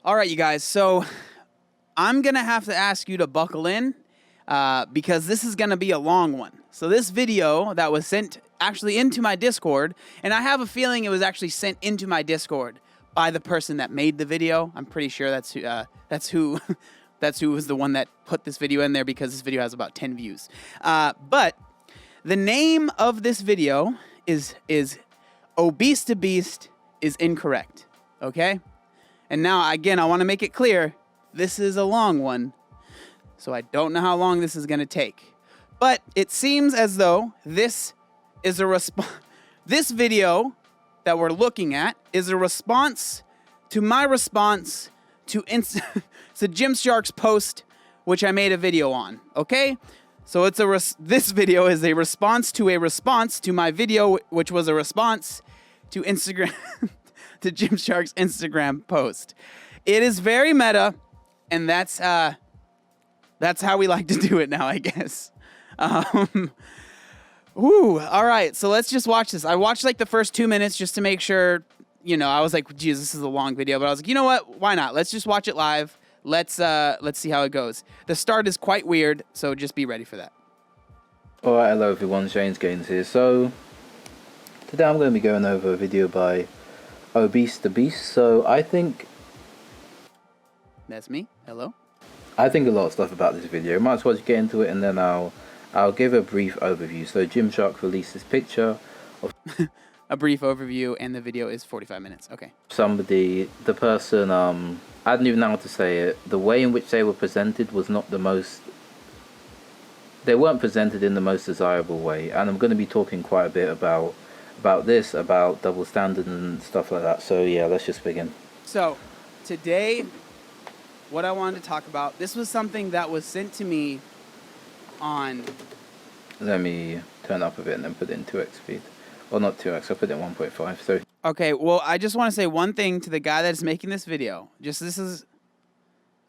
All right, you guys. So I'm going to have to ask you to buckle in because this is going to be a long one. So this video that was sent actually into my Discord, and I have a feeling it was actually sent into my Discord by the person that made the video. I'm pretty sure that's who was the one that put this video in there because this video has about 10 views. But the name of this video is ObesetoBeast is incorrect. Okay? And now, again, I want to make it clear, this is a long one, so I don't know how long this is going to take. But it seems as though this is this video that we're looking at is a response to my response to Gymshark's post, which I made a video on, okay? So it's this video is a response to my video, which was a response to Instagram, to Gymshark's Instagram post. It is very meta, and that's how we like to do it now, I guess. All right, so let's just watch this. I watched like the first 2 minutes just to make sure, I was like, geez, this is a long video, but I was like, you know what? Why not? Let's just watch it live. Let's see how it goes. The start is quite weird, so just be ready for that. Alright, hello everyone, Shane's Games here. So, today I'm going to be going over a video by ObesetoBeast. So, I think... That's me. Hello. I think a lot of stuff about this video. Might as well just get into it and then I'll give a brief overview. So, Gymshark released this picture of... A brief overview, and the video is 45 minutes. Okay. Somebody, the person, I don't even know how to say it. The way in which they were presented was not the most... They weren't presented in the most desirable way, and I'm going to be talking quite a bit about this, about double standard and stuff like that. So yeah, let's just begin. So today, what I wanted to talk about, this was something that was sent to me on... Let me turn up a bit and then put it in 2x speed. Or not 2x, I'll put it in 1.5. So okay, well, I just want to say one thing to the guy that's making this video. This is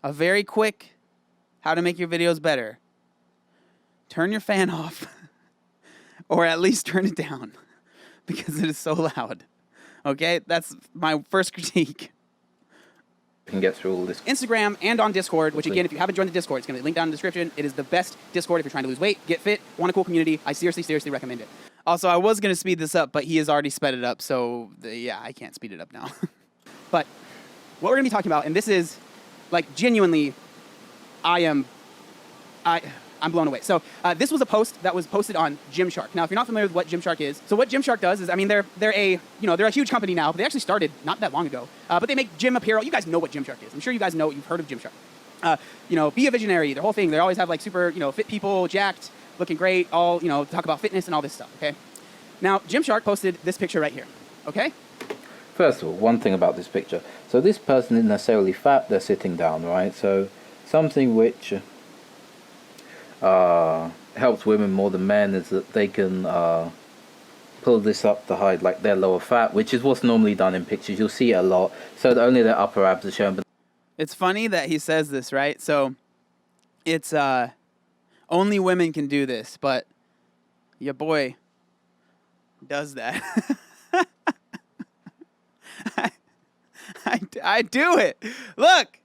a very quick how to make your videos better. Turn your fan off, or at least turn it down, because it is so loud. Okay, that's my first critique. We can get through all this. Instagram and on Discord, which again, if you haven't joined the Discord, it's going to be linked down in the description. It is the best Discord if you're trying to lose weight, get fit, want a cool community. I seriously recommend it. Also, I was going to speed this up, but he has already sped it up, so yeah, I can't speed it up now. But what we're going to be talking about, and this is, like, genuinely, I'm blown away. So this was a post that was posted on Gymshark. Now, if you're not familiar with what Gymshark is, so what Gymshark does is, I mean, they're a huge company now. But they actually started not that long ago. But they make gym apparel. You guys know what Gymshark is. I'm sure you guys know. You've heard of Gymshark. Be a visionary. Their whole thing. They always have like super, fit people, jacked, looking great. All talk about fitness and all this stuff. Okay. Now, Gymshark posted this picture right here. Okay. First of all, one thing about this picture. So this person isn't necessarily fat. They're sitting down, right? So something which helps women more than men is that they can pull this up to hide like their lower fat, which is what's normally done in pictures. You'll see it a lot, so that only their upper abs are shown. But it's funny that he says this, right? So it's only women can do this, but your boy does that. I do it. Look,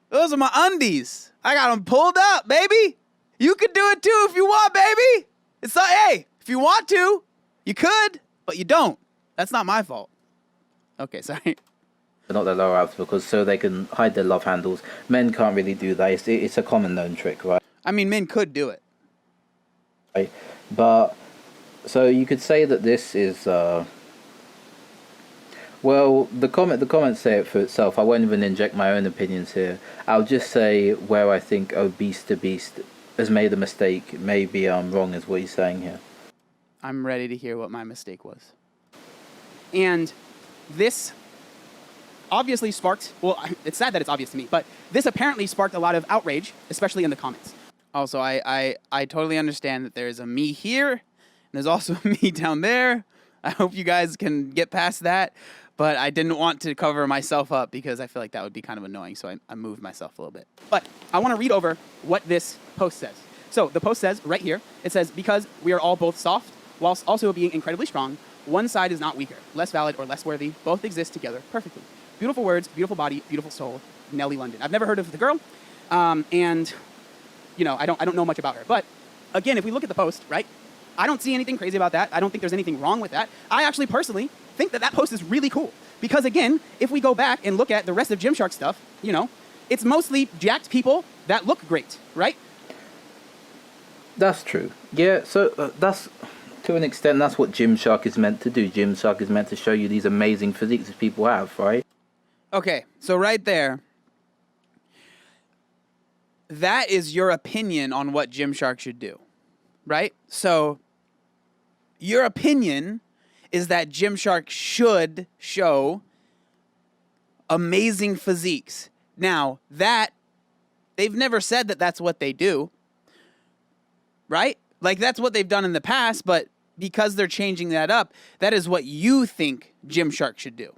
those are my undies. I got them pulled up, baby. You could do it too if you want, baby. It's like, hey, if you want to, you could, but you don't. That's not my fault. Okay, sorry. Not their lower abs, because so they can hide their love handles. Men can't really do that. It's a common known trick, right? I mean, men could do it. Right. But, so you could say that this is... Well, the comments say it for itself. I won't even inject my own opinions here. I'll just say where I think ObesetoBeast has made a mistake. Maybe I'm wrong is what he's saying here. I'm ready to hear what my mistake was. And this obviously sparked, well, it's sad that it's obvious to me, but this apparently sparked a lot of outrage, especially in the comments. Also, I totally understand that there's a me here, and there's also a me down there. I hope you guys can get past that. But I didn't want to cover myself up because I feel like that would be kind of annoying, so I moved myself a little bit. But I want to read over what this post says. So the post says, right here, it says, because we are all both soft, whilst also being incredibly strong, one side is not weaker, less valid, or less worthy. Both exist together perfectly. Beautiful words, beautiful body, beautiful soul, Nellie London. I've never heard of the girl, and you know, I don't know much about her. But again, if we look at the post, right, I don't see anything crazy about that. I don't think there's anything wrong with that. I actually personally think that that post is really cool because again, if we go back and look at the rest of Gymshark stuff, you know, it's mostly jacked people that look great, right? That's true. Yeah, so that's, to an extent, that's what Gymshark is meant to do. Gymshark is meant to show you these amazing physiques that people have, right? Okay, so right there, that is your opinion on what Gymshark should do, right? So your opinion is that Gymshark should show amazing physiques. Now, that, they've never said that that's what they do, right? Like, that's what they've done in the past, but because they're changing that up, that is what you think Gymshark should do.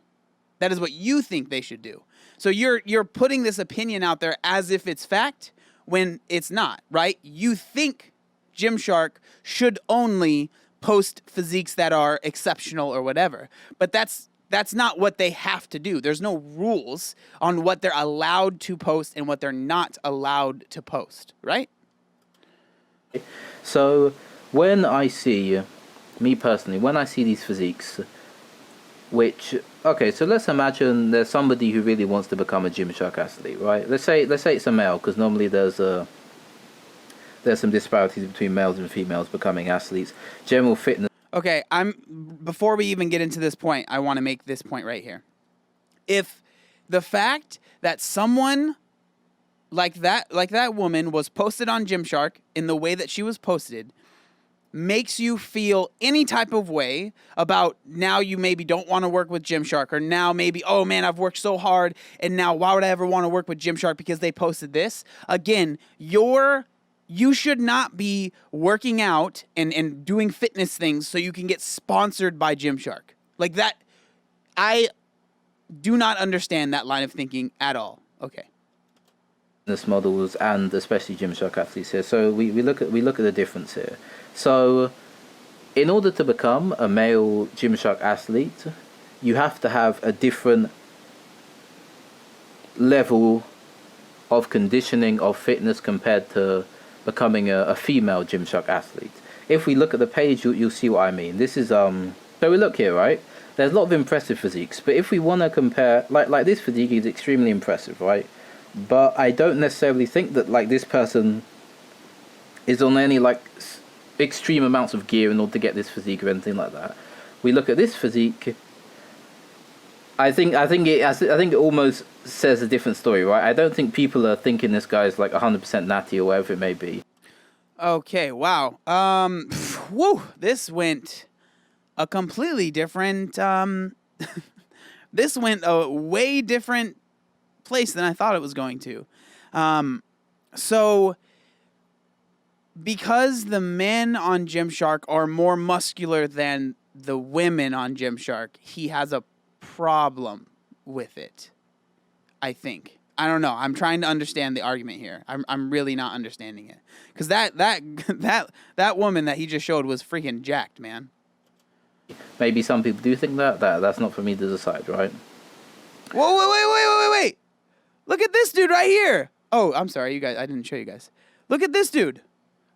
That is what you think they should do. So you're putting this opinion out there as if it's fact when it's not, right? You think Gymshark should only post physiques that are exceptional or whatever, but that's not what they have to do. There's no rules on what they're allowed to post and what they're not allowed to post, right? So when I see, me personally, when I see these physiques, which, okay, so let's imagine there's somebody who really wants to become a Gymshark athlete, right? Let's say it's a male, because normally there's some disparities between males and females becoming athletes. General fitness. Okay, before we even get into this point, I want to make this point right here. If the fact that someone like that woman was posted on Gymshark in the way that she was posted makes you feel any type of way about now you maybe don't want to work with Gymshark, or now maybe, oh man, I've worked so hard and now why would I ever want to work with Gymshark because they posted this? Again, you should not be working out and doing fitness things so you can get sponsored by Gymshark. Like that, I do not understand that line of thinking at all. Okay. Models and especially Gymshark athletes here. So we look at the difference here. So in order to become a male Gymshark athlete, you have to have a different level of conditioning, of fitness compared to becoming a female Gymshark athlete. If we look at the page, you'll see what I mean. This is so we look here, right? There's a lot of impressive physiques, but if we want to compare, like this physique is extremely impressive, right? But I don't necessarily think that like this person is on any like extreme amounts of gear in order to get this physique or anything like that. We look at this physique. I think it almost says a different story, right? I don't think people are thinking this guy's like 100% natty or whatever it may be. Okay, wow. Woo, this went a completely different this went a way different place than I thought it was going to. So because the men on Gymshark are more muscular than the women on Gymshark, he has a problem with it, I think. I don't know. I'm trying to understand the argument here. I'm really not understanding it. Because that woman that he just showed was freaking jacked, man. Maybe some people do think that's not for me to decide, right? Whoa, wait. Look at this dude right here. Oh, I'm sorry, you guys. I didn't show you guys. Look at this dude.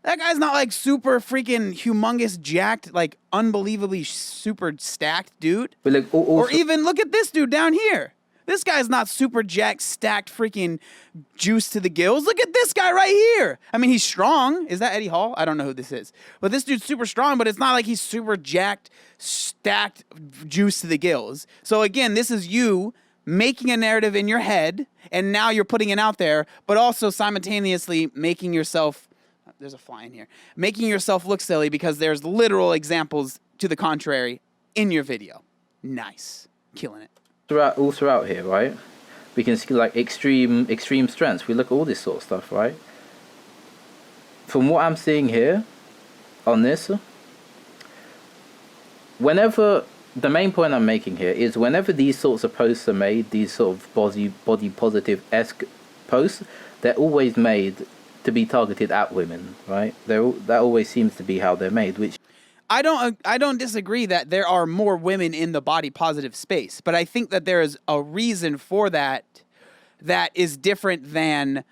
That guy's not like super freaking humongous jacked, like unbelievably super stacked dude. But like, or even look at this dude down here. This guy's not super jacked, stacked, freaking juice to the gills. Look at this guy right here. I mean, he's strong. Is that Eddie Hall? I don't know who this is. But this dude's super strong, but it's not like he's super jacked, stacked, juice to the gills. So again, this is you making a narrative in your head, and now you're putting it out there, but also simultaneously making yourself, there's a fly in here, making yourself look silly because there's literal examples to the contrary in your video. Nice. Killing it. all throughout here, right? We can see like extreme strengths. We look at all this sort of stuff, right? From what I'm seeing here on this, whenever the main point I'm making here is whenever these sorts of posts are made, these sort of body positive-esque posts, they're always made to be targeted at women, right? That always seems to be how they're made, which I don't disagree that there are more women in the body positive space, but I think that there is a reason for that that is different than,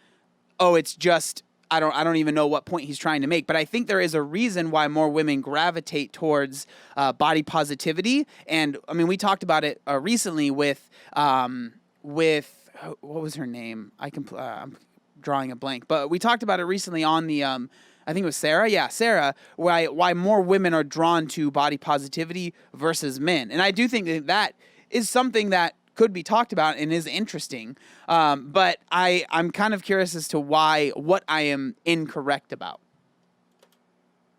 oh, it's just, I don't even know what point he's trying to make, but I think there is a reason why more women gravitate towards body positivity. And I mean, we talked about it recently with what was her name? I'm drawing a blank, but we talked about it recently on the I think it was Sarah. Yeah, Sarah. Why more women are drawn to body positivity versus men, and I do think that that is something that could be talked about and is interesting. But I'm kind of curious as to what I am incorrect about.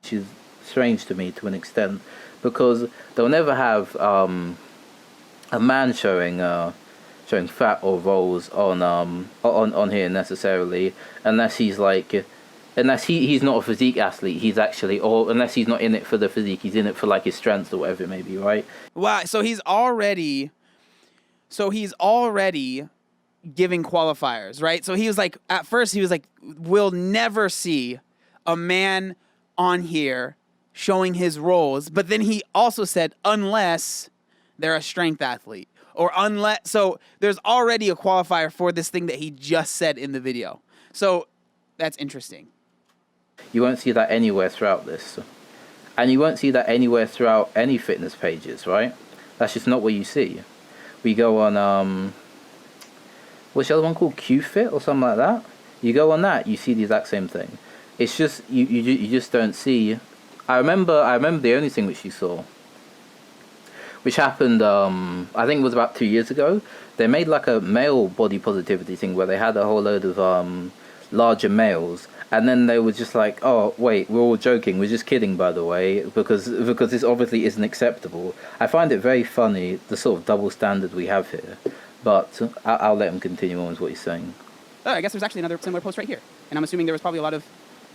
Which is strange to me to an extent, because they'll never have a man showing fat or rolls on here necessarily, unless he's like. Unless he's not a physique athlete, he's actually, or unless he's not in it for the physique, he's in it for like his strength or whatever it may be, right? Wow. So he's already giving qualifiers, right? So he was like, at first he was like, we'll never see a man on here showing his rolls. But then he also said, unless they're a strength athlete, or unless, so there's already a qualifier for this thing that he just said in the video. So that's interesting. You won't see that anywhere throughout this. And you won't see that anywhere throughout any fitness pages, right? That's just not what you see. We go on, what's the other one called? QFit or something like that? You go on that, you see the exact same thing. It's just, you just don't see. I remember the only thing which you saw, which happened, I think it was about 2 years ago. They made like a male body positivity thing where they had a whole load of larger males. And then they were just like, oh, wait, we're all joking. We're just kidding, by the way, because this obviously isn't acceptable. I find it very funny, the sort of double standard we have here. But I'll let him continue on with what he's saying. Oh, I guess there's actually another similar post right here. And I'm assuming there was probably a lot of...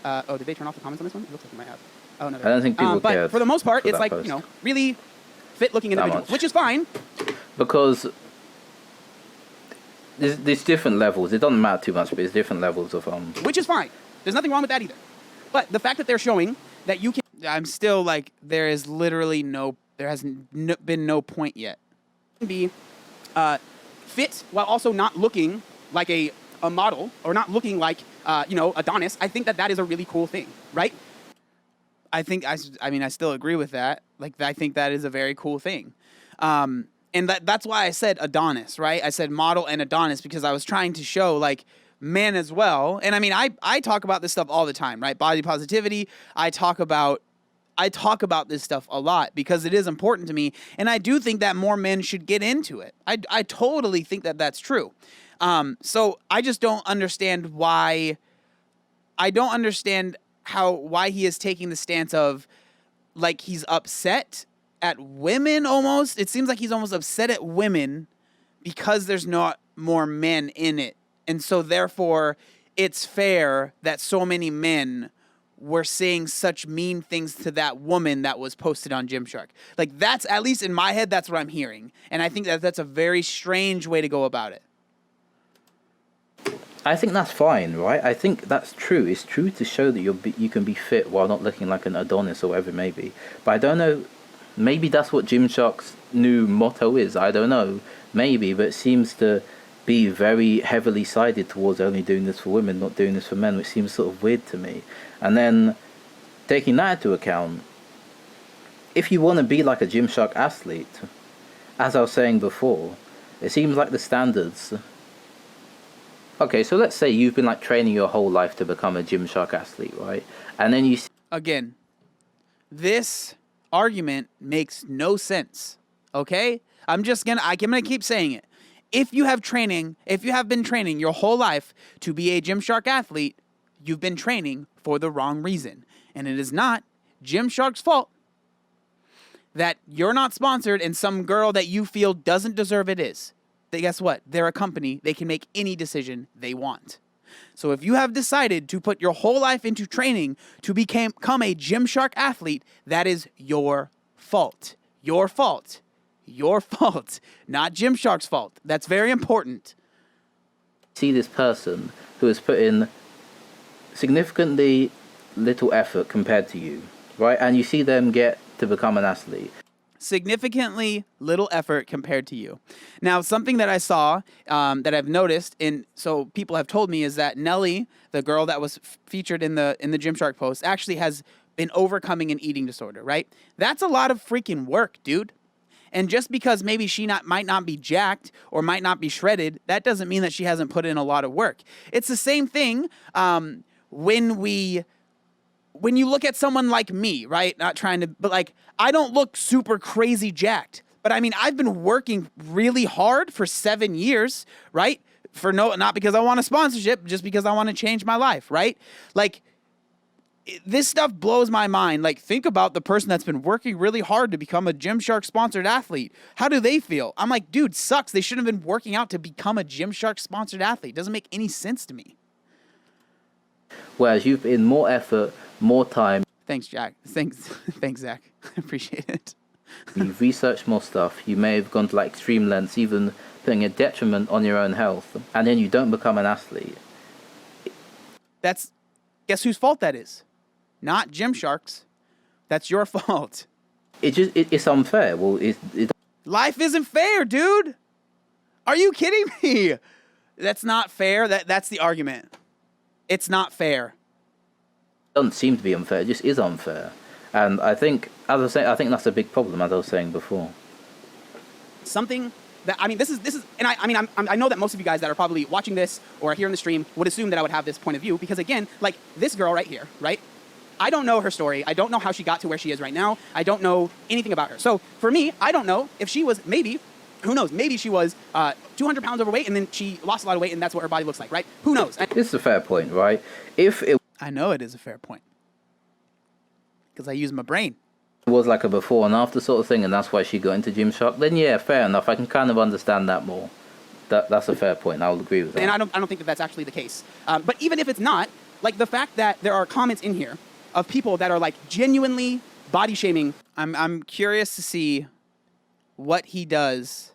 did they turn off the comments on this one? It looks like they might have. Oh, no. I don't think people cared. But for the most part, it's like, post. really fit-looking individuals, which is fine. Because there's different levels. It doesn't matter too much, but there's different levels of... Which is fine. There's nothing wrong with that either. But the fact that they're showing that you can... I'm still like, there is literally there has been no point yet. Be fit while also not looking like a model or not looking like, Adonis. I think that is a really cool thing, right? I still agree with that. Like, I think that is a very cool thing. And that's why I said Adonis, right? I said model and Adonis because I was trying to show, like, men as well. And I mean, I talk about this stuff all the time, right? Body positivity. I talk about this stuff a lot because it is important to me. And I do think that more men should get into it. I totally think that that's true. So I just don't understand why. I don't understand why he is taking the stance of, like, he's upset at women almost. It seems like he's almost upset at women because there's not more men in it. And so, therefore, it's fair that so many men were saying such mean things to that woman that was posted on Gymshark. Like, that's, at least in my head, that's what I'm hearing. And I think that that's a very strange way to go about it. I think that's fine, right? I think that's true. It's true to show that you can be fit while not looking like an Adonis or whatever it may be. But I don't know, maybe that's what Gymshark's new motto is. I don't know. Maybe, but it seems to be very heavily sided towards only doing this for women, not doing this for men, which seems sort of weird to me. And then, taking that into account, if you want to be like a Gymshark athlete, as I was saying before, it seems like the standards... Okay, so let's say you've been like training your whole life to become a Gymshark athlete, right? And then you... Again, this argument makes no sense, okay? I'm gonna keep saying it. If you have been training your whole life to be a Gymshark athlete, you've been training for the wrong reason. And it is not Gymshark's fault that you're not sponsored and some girl that you feel doesn't deserve it is. Guess what? They're a company. They can make any decision they want. So if you have decided to put your whole life into training to become a Gymshark athlete, that is your fault. Your fault. Your fault, not Gymshark's fault. That's very important. See this person who has put in significantly little effort compared to you, right? And you see them get to become an athlete. Significantly little effort compared to you. Now, something that I saw that I've noticed, so people have told me, is that Nelly, the girl that was featured in the Gymshark post, actually has been overcoming an eating disorder, right? That's a lot of freaking work, dude. And just because maybe she might not be jacked or might not be shredded, that doesn't mean that she hasn't put in a lot of work. It's the same thing when you look at someone like me, right? Not trying to, but like, I don't look super crazy jacked. But I mean, I've been working really hard for 7 years, right? Not because I want a sponsorship, just because I want to change my life, right? Like, this stuff blows my mind. Like, think about the person that's been working really hard to become a Gymshark sponsored athlete. How do they feel? I'm like, dude, sucks. They shouldn't have been working out to become a Gymshark sponsored athlete. Doesn't make any sense to me. Whereas you've put in more effort, more time. Thanks, Jack. Thanks, Zach. I appreciate it. You've researched more stuff. You may have gone to like extreme lengths, even putting a detriment on your own health, and then you don't become an athlete. Guess whose fault that is? Not Gymshark's. That's your fault. It's unfair. Well, life isn't fair, dude. Are you kidding me? That's not fair. That's the argument. It's not fair. It doesn't seem to be unfair. It just is unfair. And I think, as I say, I think that's a big problem, as I was saying before. Something that, I mean, this is, and I know that most of you guys that are probably watching this or here in the stream would assume that I would have this point of view because, again, like this girl right here, right? I don't know her story. I don't know how she got to where she is right now. I don't know anything about her. So for me, I don't know if she was who knows? Maybe she was 200 pounds overweight and then she lost a lot of weight and that's what her body looks like, right? Who knows? This is a fair point, right? I know it is a fair point because I use my brain. It was like a before and after sort of thing, and that's why she got into Gymshark, then yeah, fair enough. I can kind of understand that more. That's a fair point. I'll agree with that. And I don't think that that's actually the case. But even if it's not, like the fact that there are comments in here of people that are like genuinely body shaming, I'm curious to see what he does,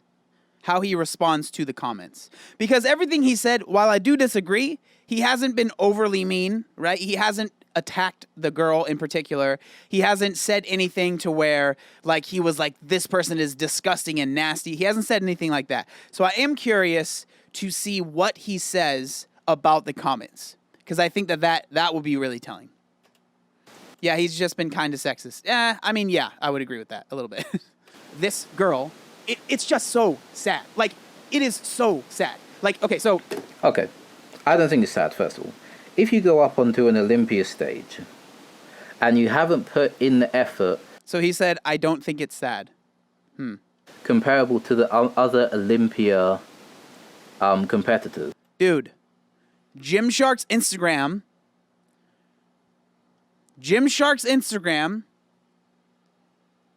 how he responds to the comments. Because everything he said, while I do disagree, he hasn't been overly mean, right? He hasn't attacked the girl in particular. He hasn't said anything to where like he was like, this person is disgusting and nasty. He hasn't said anything like that. So I am curious to see what he says about the comments. Because I think that will be really telling. Yeah, he's just been kind of sexist. I mean, yeah, I would agree with that a little bit. This girl, it's just so sad. Like, it is so sad. Like, okay, so... Okay. I don't think it's sad, first of all. If you go up onto an Olympia stage and you haven't put in the effort... So he said, I don't think it's sad. Comparable to the other Olympia competitors. Dude, Gymshark's Instagram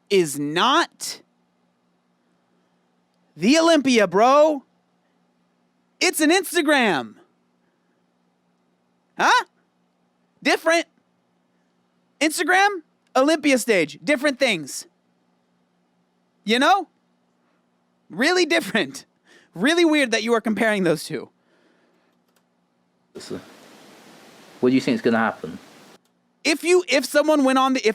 is not the Olympia, bro. It's an Instagram. Huh? Different. Instagram, Olympia stage, different things. You know? Really different. Really weird that you are comparing those two. What do you think is going to happen? If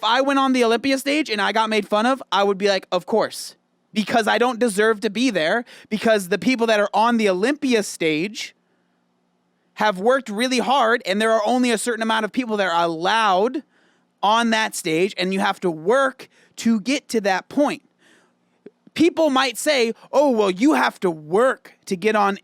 I went on the Olympia stage and I got made fun of, I would be like, of course. Because I don't deserve to be there. Because the people that are on the Olympia stage have worked really hard, and there are only a certain amount of people that are allowed on that stage, and you have to work to get to that point. People might say, oh, well, you have to work to get on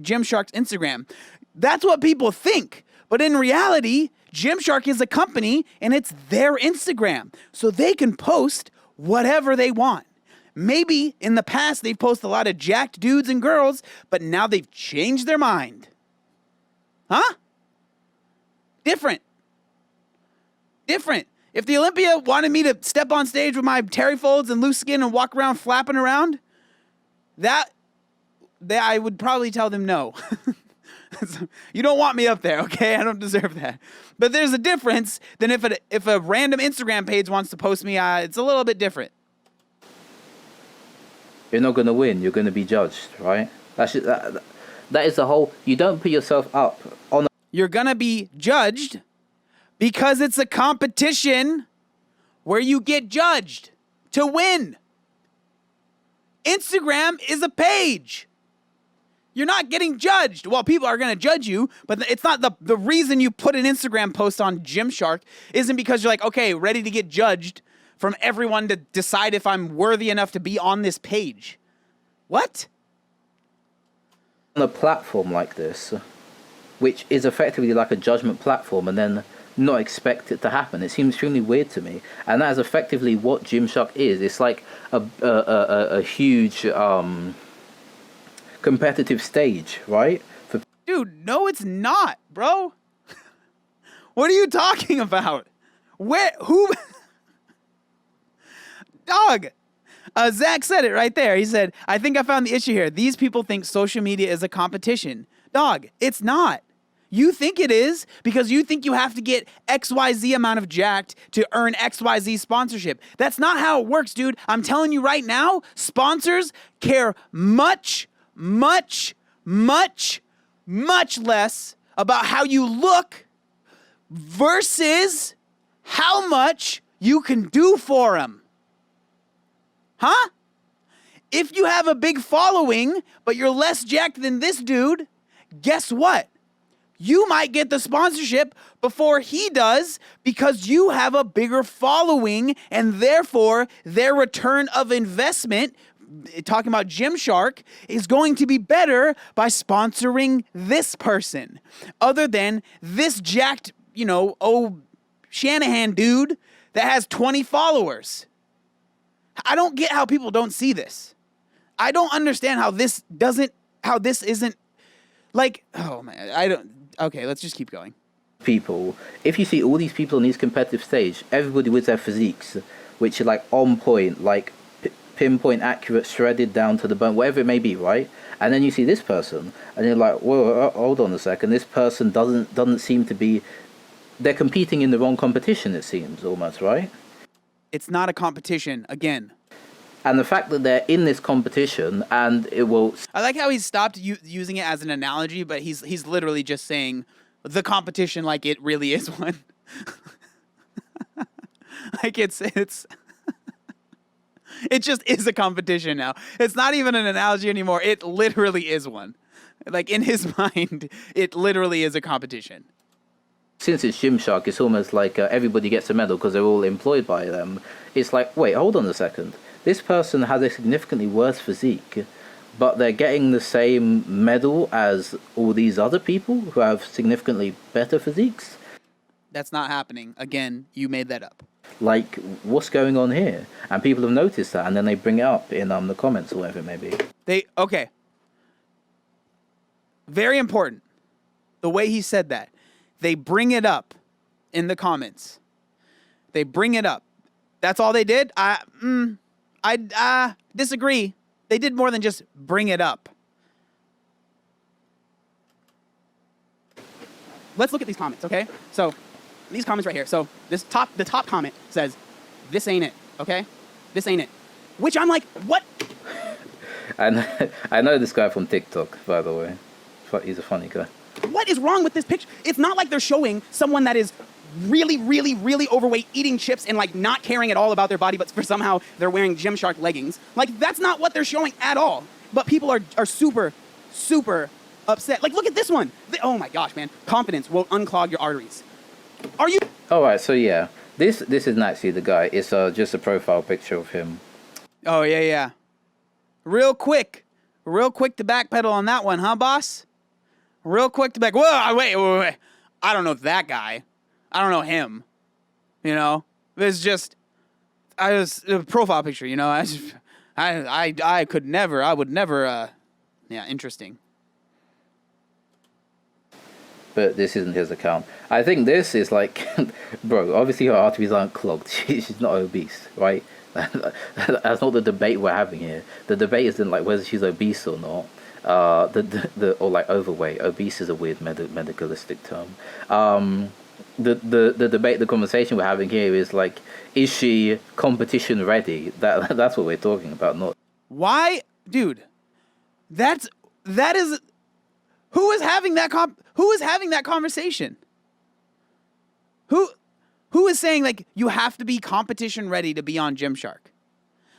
Gymshark's Instagram. That's what people think. But in reality, Gymshark is a company, and it's their Instagram. So they can post whatever they want. Maybe in the past, they've posted a lot of jacked dudes and girls, but now they've changed their mind. Huh? Different. If the Olympia wanted me to step on stage with my terry folds and loose skin and walk around flapping around, that I would probably tell them no. You don't want me up there, okay? I don't deserve that. But there's a difference than if a random Instagram page wants to post me. It's a little bit different. You're not going to win. You're going to be judged, right? That is the whole... You don't put yourself up on... You're going to be judged because it's a competition where you get judged to win. Instagram is a page. You're not getting judged. Well, people are going to judge you, but it's not the reason you put an Instagram post on Gymshark isn't because you're like, okay, ready to get judged from everyone to decide if I'm worthy enough to be on this page. What? On a platform like this, which is effectively like a judgment platform, and then not expect it to happen. It seems extremely weird to me, and that is effectively what Gymshark is. It's like a huge competitive stage, right? Dude, no, it's not, bro. What are you talking about? Who? Dog. Zach said it right there. He said, I think I found the issue here. These people think social media is a competition. Dog, it's not. You think it is because you think you have to get XYZ amount of jacked to earn XYZ sponsorship. That's not how it works, dude. I'm telling you right now, sponsors care much, much, much, much less about how you look versus how much you can do for them. Huh? If you have a big following, but you're less jacked than this dude, guess what? You might get the sponsorship before he does because you have a bigger following, and therefore their return of investment, talking about Gymshark, is going to be better by sponsoring this person other than this jacked, Shanahan dude that has 20 followers. I don't get how people don't see this. I don't understand how this isn't like, oh man, okay, let's just keep going. People, if you see all these people on these competitive stage, everybody with their physiques, which are like on point, like pinpoint accurate, shredded down to the bone, whatever it may be, right? And then you see this person, and you're like, whoa, hold on a second, this person doesn't seem to be, they're competing in the wrong competition, it seems, almost, right? It's not a competition, again. And the fact that they're in this competition, and it will... I like how he stopped using it as an analogy, but he's literally just saying the competition like it really is one. Like it's it just is a competition now. It's not even an analogy anymore. It literally is one. Like in his mind, it literally is a competition. Since it's Gymshark, it's almost like everybody gets a medal because they're all employed by them. It's like, wait, hold on a second. This person has a significantly worse physique, but they're getting the same medal as all these other people who have significantly better physiques? That's not happening. Again, you made that up. Like, what's going on here? And people have noticed that, and then they bring it up in the comments or whatever it may be. Okay. Very important. The way he said that. They bring it up in the comments. They bring it up. That's all they did? I disagree. They did more than just bring it up. Let's look at these comments, okay? So, these comments right here. So, the top comment says, "This ain't it," okay? This ain't it. Which I'm like, what? I know this guy from TikTok, by the way. He's a funny guy. What is wrong with this picture? It's not like they're showing someone that is really, really, really overweight, eating chips and like not caring at all about their body, but for somehow they're wearing Gymshark leggings. Like that's not what they're showing at all. But people are super, super upset. Like look at this one. Oh my gosh, man. Confidence will unclog your arteries. Are you? All right, so yeah, this isn't actually the guy. It's just a profile picture of him. Oh yeah. Real quick to backpedal on that one, huh, boss? Real quick to back. Whoa, wait. I don't know that guy. I don't know him. It's just, a profile picture. I could never. I would never. Yeah, interesting. But this isn't his account. I think this is like, bro. Obviously her arteries aren't clogged. She's not obese, right? That's not the debate we're having here. The debate isn't like whether she's obese or not. Or like overweight. Obese is a weird medicalistic term. The debate, the conversation we're having here is like, is she competition ready? That's what we're talking about. Not why, dude. That is who is having that conversation? Who is saying like you have to be competition ready to be on Gymshark?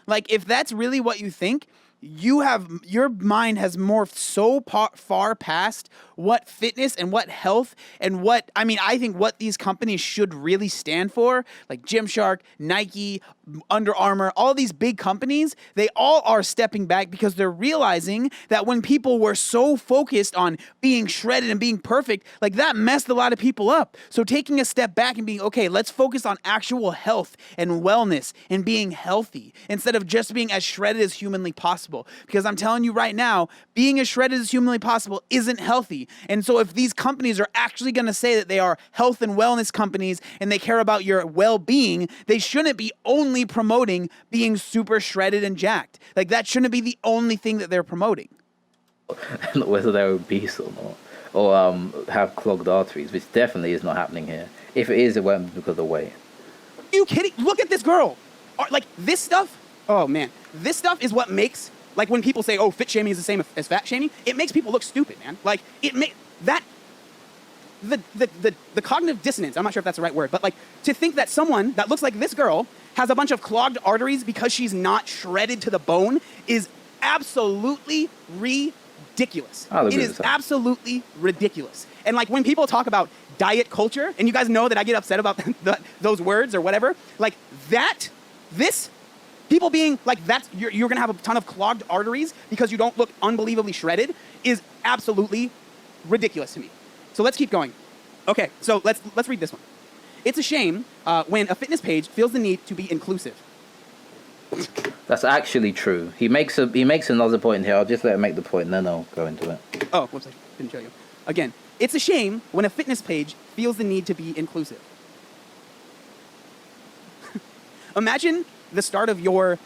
Like if that's really what you think, your mind has morphed so far past what fitness and what health and what, I mean, I think what these companies should really stand for, like Gymshark, Nike, Under Armour, all these big companies, they all are stepping back because they're realizing that when people were so focused on being shredded and being perfect, like that messed a lot of people up. So taking a step back and being, okay, let's focus on actual health and wellness and being healthy instead of just being as shredded as humanly possible. Because I'm telling you right now, being as shredded as humanly possible isn't healthy. And so if these companies are actually going to say that they are health and wellness companies and they care about your well-being, they shouldn't be only promoting being super shredded and jacked. Like that shouldn't be the only thing that they're promoting. Whether they're obese or not, or have clogged arteries, which definitely is not happening here. If it is, it won't be because of weight. Are you kidding? Look at this girl. Like this stuff, oh man, this stuff is what makes, like when people say, oh, fit shaming is the same as fat shaming, it makes people look stupid, man. Like it makes that, the cognitive dissonance, I'm not sure if that's the right word, but like to think that someone that looks like this girl has a bunch of clogged arteries because she's not shredded to the bone is absolutely ridiculous. It is absolutely ridiculous. And like when people talk about diet culture, and you guys know that I get upset about those words or whatever, like that, this, people being like that's, you're gonna have a ton of clogged arteries because you don't look unbelievably shredded is absolutely ridiculous to me. So let's keep going. Okay, so let's read this one. It's a shame when a fitness page feels the need to be inclusive. That's actually true. He makes another point here. I'll just let him make the point, and then I'll go into it. Oh, whoops! I didn't show you. Again, it's a shame when a fitness page feels the need to be inclusive. Imagine the start of your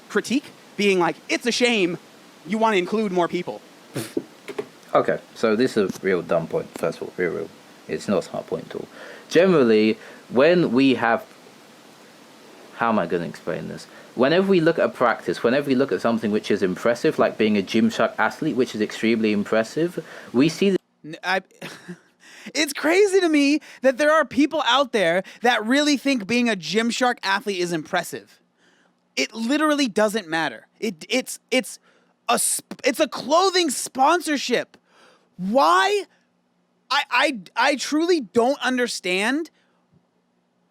critique being like, "It's a shame you want to include more people." Okay, so this is a real dumb point. First of all, real. It's not a smart point at all. Generally, when we have, how am I going to explain this? Whenever we look at a practice, whenever we look at something which is impressive, like being a Gymshark athlete, which is extremely impressive, we see It's crazy to me that there are people out there that really think being a Gymshark athlete is impressive. It literally doesn't matter. It's a clothing sponsorship. Why? I truly don't understand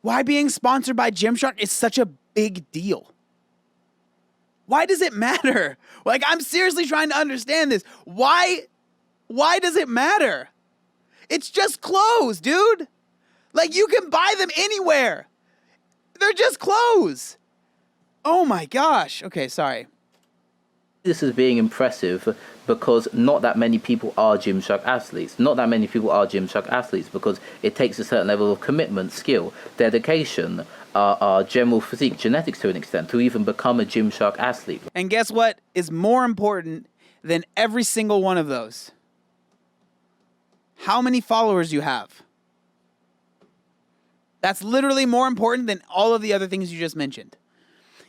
why being sponsored by Gymshark is such a big deal. Why does it matter? Like, I'm seriously trying to understand this. Why does it matter? It's just clothes, dude. Like, you can buy them anywhere. They're just clothes. Oh my gosh. Okay, sorry. this as being impressive because not that many people are Gymshark athletes. Not that many people are Gymshark athletes because it takes a certain level of commitment, skill, dedication, general physique, genetics to an extent, to even become a Gymshark athlete. And guess what is more important than every single one of those? How many followers you have. That's literally more important than all of the other things you just mentioned.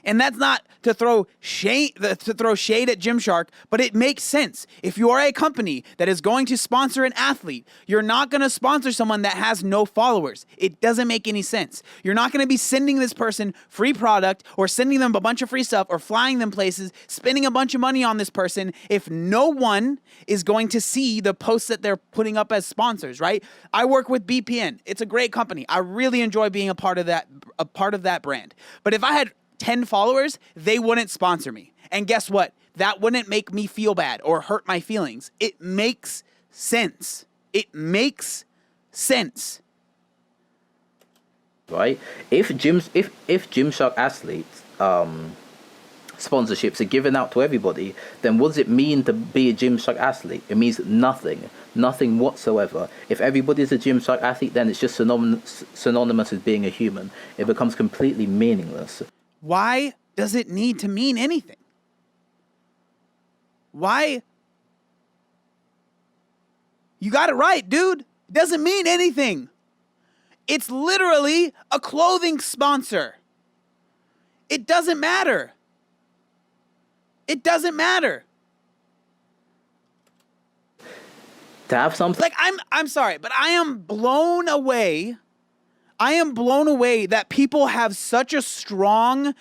And that's not to throw shade at Gymshark, but it makes sense. If you are a company that is going to sponsor an athlete, you're not going to sponsor someone that has no followers. It doesn't make any sense. You're not going to be sending this person free product or sending them a bunch of free stuff or flying them places, spending a bunch of money on this person if no one is going to see the posts that they're putting up as sponsors, right? I work with BPN. It's a great company. I really enjoy being a part of that brand. But if I had 10 followers, they wouldn't sponsor me. And guess what? That wouldn't make me feel bad or hurt my feelings. It makes sense. It makes sense. Right? If Gymshark athletes sponsorships are given out to everybody, then what does it mean to be a Gymshark athlete? It means nothing. Nothing whatsoever. If everybody's a Gymshark athlete, then it's just synonymous with being a human. It becomes completely meaningless. Why does it need to mean anything? Why? You got it right, dude. It doesn't mean anything. It's literally a clothing sponsor. It doesn't matter. It doesn't matter. To have something like I'm sorry, but I am blown away I am blown away that people have such a strong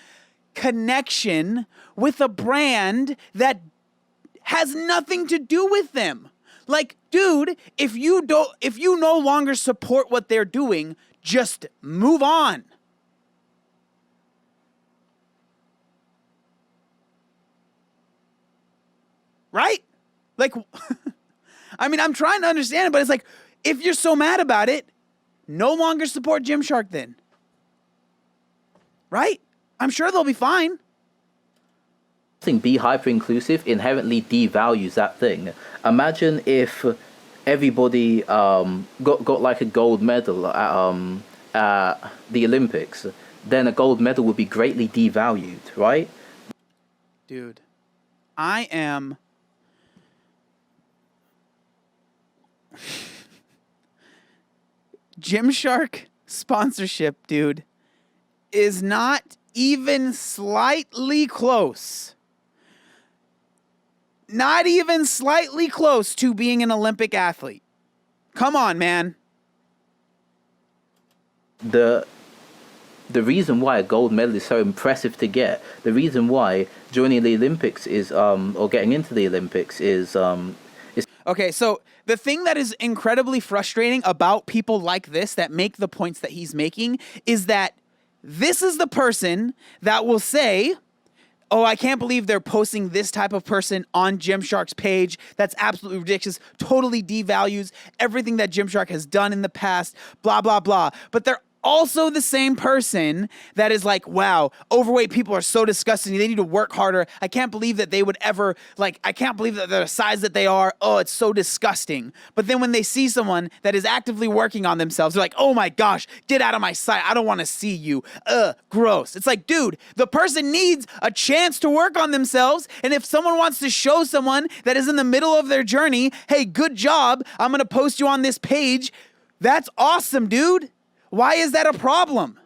connection with a brand that has nothing to do with them. Like, dude, if you no longer support what they're doing, just move on. Right? Like, I mean, I'm trying to understand it, but it's like, if you're so mad about it, no longer support Gymshark then. Right? I'm sure they'll be fine. Be hyper-inclusive inherently devalues that thing. Imagine if everybody got like a gold medal at the Olympics, then a gold medal would be greatly devalued, right? Dude, I am... Gymshark sponsorship, dude, is not even slightly close. Not even slightly close to being an Olympic athlete. Come on, man. The reason why a gold medal is so impressive to get, the reason why joining the Olympics is or getting into the Olympics is okay, so the thing that is incredibly frustrating about people like this that make the points that he's making is that this is the person that will say, oh, I can't believe they're posting this type of person on Gymshark's page. That's absolutely ridiculous. Totally devalues everything that Gymshark has done in the past, blah, blah, blah. But they're also the same person that is like, wow, overweight people are so disgusting. They need to work harder. I can't believe that they would ever, like, I can't believe that they're the size that they are. Oh, it's so disgusting. But then when they see someone that is actively working on themselves, they're like, oh my gosh, get out of my sight. I don't want to see you. Gross. It's like, dude, the person needs a chance to work on themselves. And if someone wants to show someone that is in the middle of their journey, hey, good job, I'm going to post you on this page. That's awesome, dude. Why is that a problem?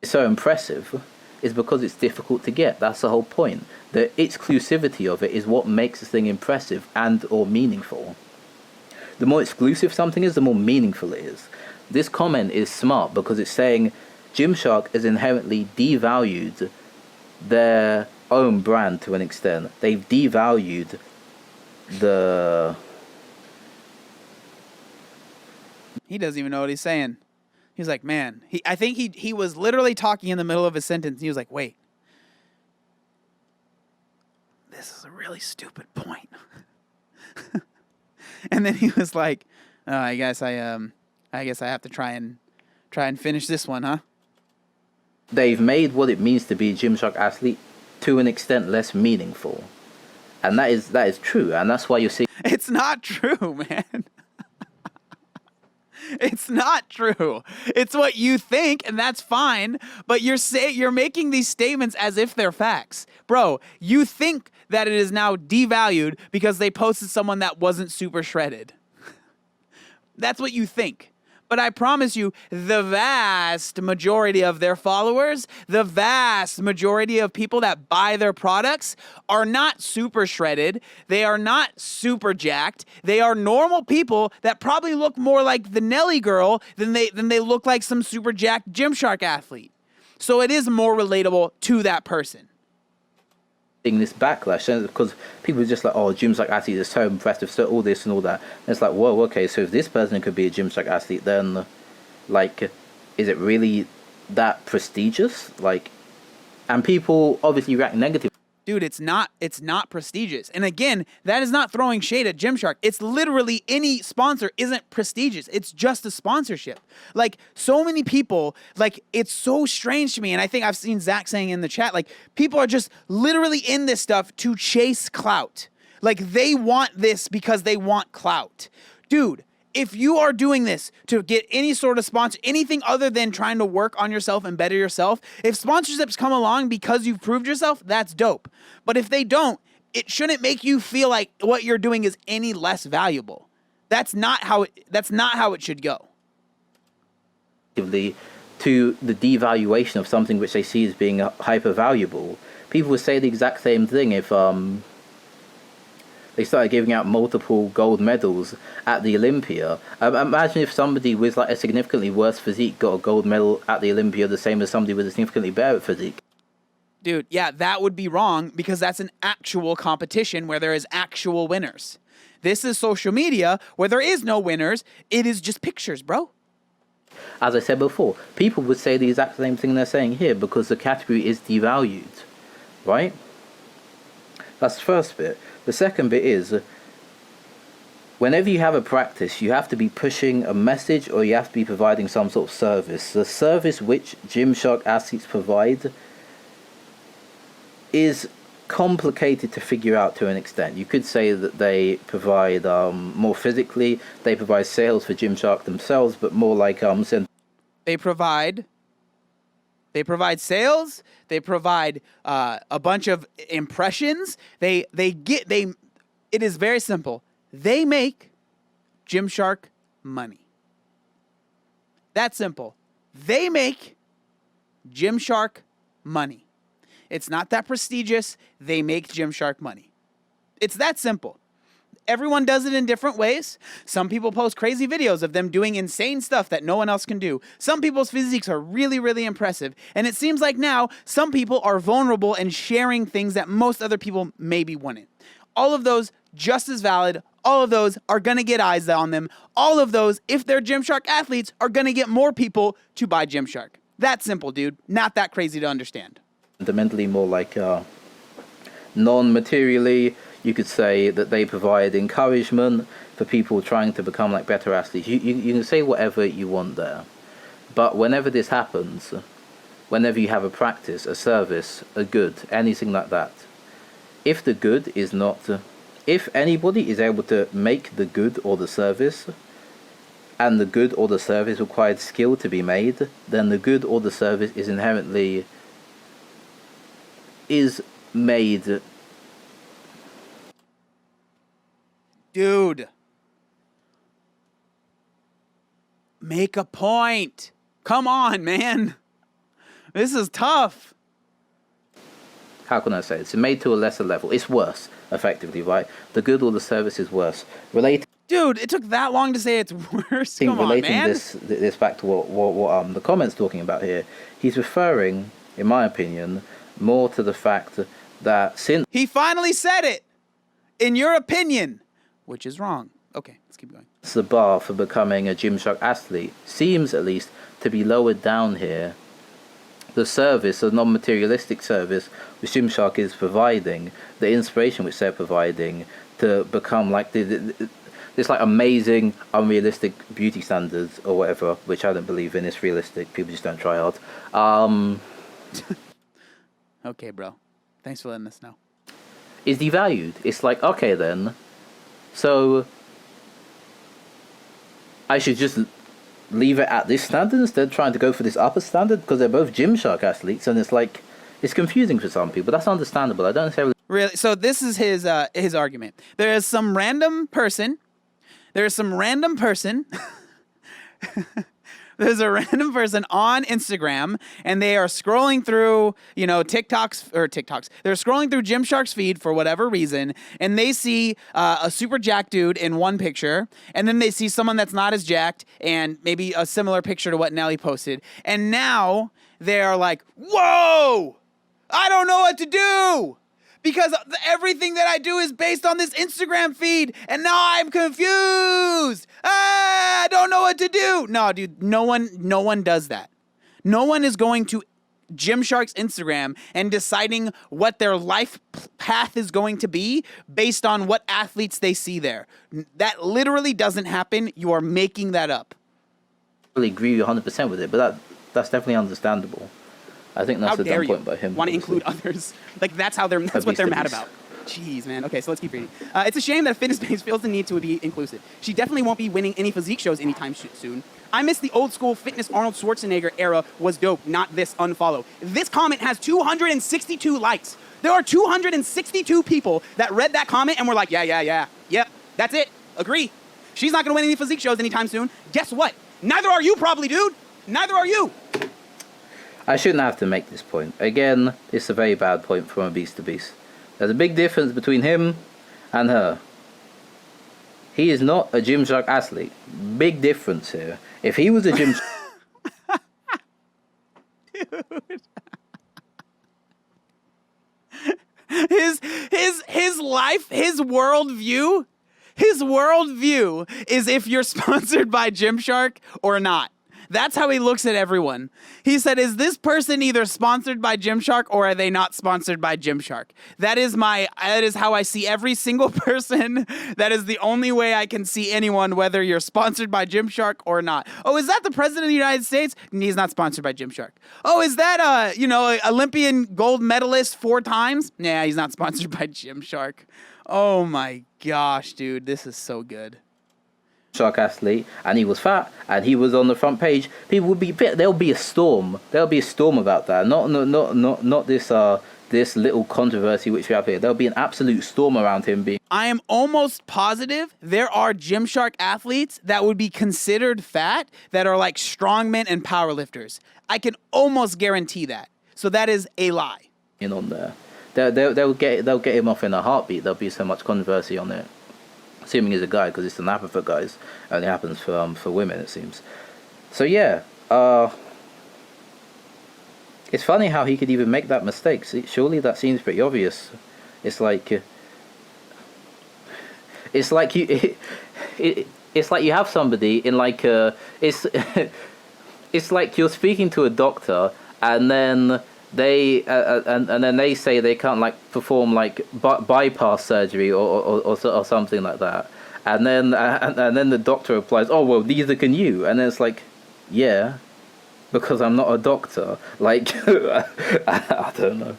So impressive is because it's difficult to get. That's the whole point. The exclusivity of it is what makes this thing impressive and or meaningful. The more exclusive something is, the more meaningful it is. This comment is smart because it's saying Gymshark has inherently devalued their own brand to an extent. They've devalued the... He doesn't even know what he's saying. He's like, man, I think he was literally talking in the middle of a sentence. He was like, wait, this is a really stupid point. And then he was like, oh, I guess I have to try and finish this one, huh? They've made what it means to be a Gymshark athlete to an extent less meaningful. And that is true. And that's why you're seeing... It's not true, man. It's not true. It's what you think, and that's fine. But you're making these statements as if they're facts. Bro, you think that it is now devalued because they posted someone that wasn't super shredded. That's what you think. But I promise you, the vast majority of their followers, the vast majority of people that buy their products are not super shredded. They are not super jacked. They are normal people that probably look more like the Nelly girl than they look like some super jacked Gymshark athlete. So it is more relatable to that person. This backlash because people are just like, oh, Gymshark athlete is so impressive, so all this and all that. And it's like, whoa, okay, so if this person could be a Gymshark athlete, then like, is it really that prestigious? Like, and people obviously react negatively. Dude, it's not prestigious. And again, that is not throwing shade at Gymshark. It's literally any sponsor isn't prestigious. It's just a sponsorship. Like, so many people, like, it's so strange to me. And I think I've seen Zach saying in the chat, like, people are just literally in this stuff to chase clout. Like, they want this because they want clout. Dude, if you are doing this to get any sort of sponsor, anything other than trying to work on yourself and better yourself, if sponsorships come along because you've proved yourself, that's dope. But if they don't, it shouldn't make you feel like what you're doing is any less valuable. That's not how it should go. To the devaluation of something which they see as being hyper valuable. People would say the exact same thing if They started giving out multiple gold medals at the Olympia. Imagine if somebody with like a significantly worse physique got a gold medal at the Olympia, the same as somebody with a significantly better physique. Dude, yeah, that would be wrong because that's an actual competition where there is actual winners. This is social media where there is no winners. It is just pictures, bro. As I said before, people would say the exact same thing they're saying here because the category is devalued, right? That's the first bit. The second bit is, whenever you have a practice, you have to be pushing a message or you have to be providing some sort of service. The service which Gymshark athletes provide is complicated to figure out to an extent. You could say that they provide more physically, they provide sales for Gymshark themselves, but more like They provide sales. They provide a bunch of impressions. It is very simple. They make Gymshark money. That's simple. They make Gymshark money. It's not that prestigious. They make Gymshark money. It's that simple. Everyone does it in different ways. Some people post crazy videos of them doing insane stuff that no one else can do. Some people's physiques are really, really impressive. And it seems like now some people are vulnerable and sharing things that most other people maybe wouldn't. All of those just as valid. All of those are going to get eyes on them. All of those, if they're Gymshark athletes, are going to get more people to buy Gymshark. That simple, dude. Not that crazy to understand. Fundamentally more like non-materially, you could say that they provide encouragement for people trying to become like better athletes. You can say whatever you want there, but whenever this happens, whenever you have a practice, a service, a good, anything like that, if the good is not, if anybody is able to make the good or the service, and the good or the service required skill to be made, then the good or the service is inherently made. Dude, make a point. Come on, man. This is tough. How can I say it? It's made to a lesser level. It's worse, effectively, right? The good or the service is worse. Dude, it took that long to say it's worse. Come on, man. This back to what the comment's talking about here. He's referring, in my opinion, more to the fact that since he finally said it, in your opinion, which is wrong. Okay, let's keep going. The bar for becoming a Gymshark athlete seems at least to be lowered down here. The service, the non-materialistic service which Gymshark is providing, the inspiration which they're providing to become like this like amazing, unrealistic beauty standards or whatever, which I don't believe in. It's realistic. People just don't try hard. Okay, bro. Thanks for letting us know. Is devalued. It's like, okay then, so I should just leave it at this standard instead of trying to go for this upper standard because they're both Gymshark athletes, and it's like, it's confusing for some people. That's understandable. I don't necessarily... Really? So this is his argument. There is some random person. There's a random person on Instagram, and they are scrolling through, TikToks. They're scrolling through Gymshark's feed for whatever reason, and they see a super jacked dude in one picture, and then they see someone that's not as jacked, and maybe a similar picture to what Nelly posted, and now they are like, whoa, I don't know what to do! Because everything that I do is based on this Instagram feed, and now I'm confused. I don't know what to do. No, dude, no one does that. No one is going to Gymshark's Instagram and deciding what their life path is going to be based on what athletes they see there. That literally doesn't happen. You are making that up. I really agree 100% with it, but that's definitely understandable. I think that's a dumb point by him. Want to include others? Like that's what they're mad about. Jeez, man. Okay, so let's keep reading. It's a shame that a fitness page feels the need to be inclusive. She definitely won't be winning any physique shows anytime soon. I miss the old school fitness Arnold Schwarzenegger era was dope, not this unfollow. This comment has 262 likes. There are 262 people that read that comment and were like, yep, that's it. Agree. She's not going to win any physique shows anytime soon. Guess what? Neither are you probably, dude. Neither are you. I shouldn't have to make this point. Again, it's a very bad point from ObesetoBeast. There's a big difference between him and her. He is not a Gymshark athlete. Big difference here. If he was a gym, his life, his worldview is if you're sponsored by Gymshark or not. That's how he looks at everyone. He said, is this person either sponsored by Gymshark or are they not sponsored by Gymshark? That is how I see every single person. That is the only way I can see anyone, whether you're sponsored by Gymshark or not. Oh, is that the president of the United States? He's not sponsored by Gymshark. Oh, is that Olympian gold medalist 4 times? Nah, he's not sponsored by Gymshark. Oh my gosh, dude, this is so good. Shark athlete, and he was fat, and he was on the front page. People would be there'll be a storm. There'll be a storm about that. Not this little controversy which we have here. There'll be an absolute storm around him being. I am almost positive there are Gymshark athletes that would be considered fat that are like strongmen and powerlifters. I can almost guarantee that. So that is a lie. In on there, they'll get him off in a heartbeat. There'll be so much controversy on it. Assuming he's a guy, because it's an app for guys. Only happens for women, it seems. So yeah, it's funny how he could even make that mistake. Surely that seems pretty obvious. It's like you it's like you have somebody in like it's like you're speaking to a doctor and then they and then they say they can't like perform like bypass surgery or something like that, and then the doctor replies, oh well, neither can you, and then it's like, yeah, because I'm not a doctor. Like I don't know.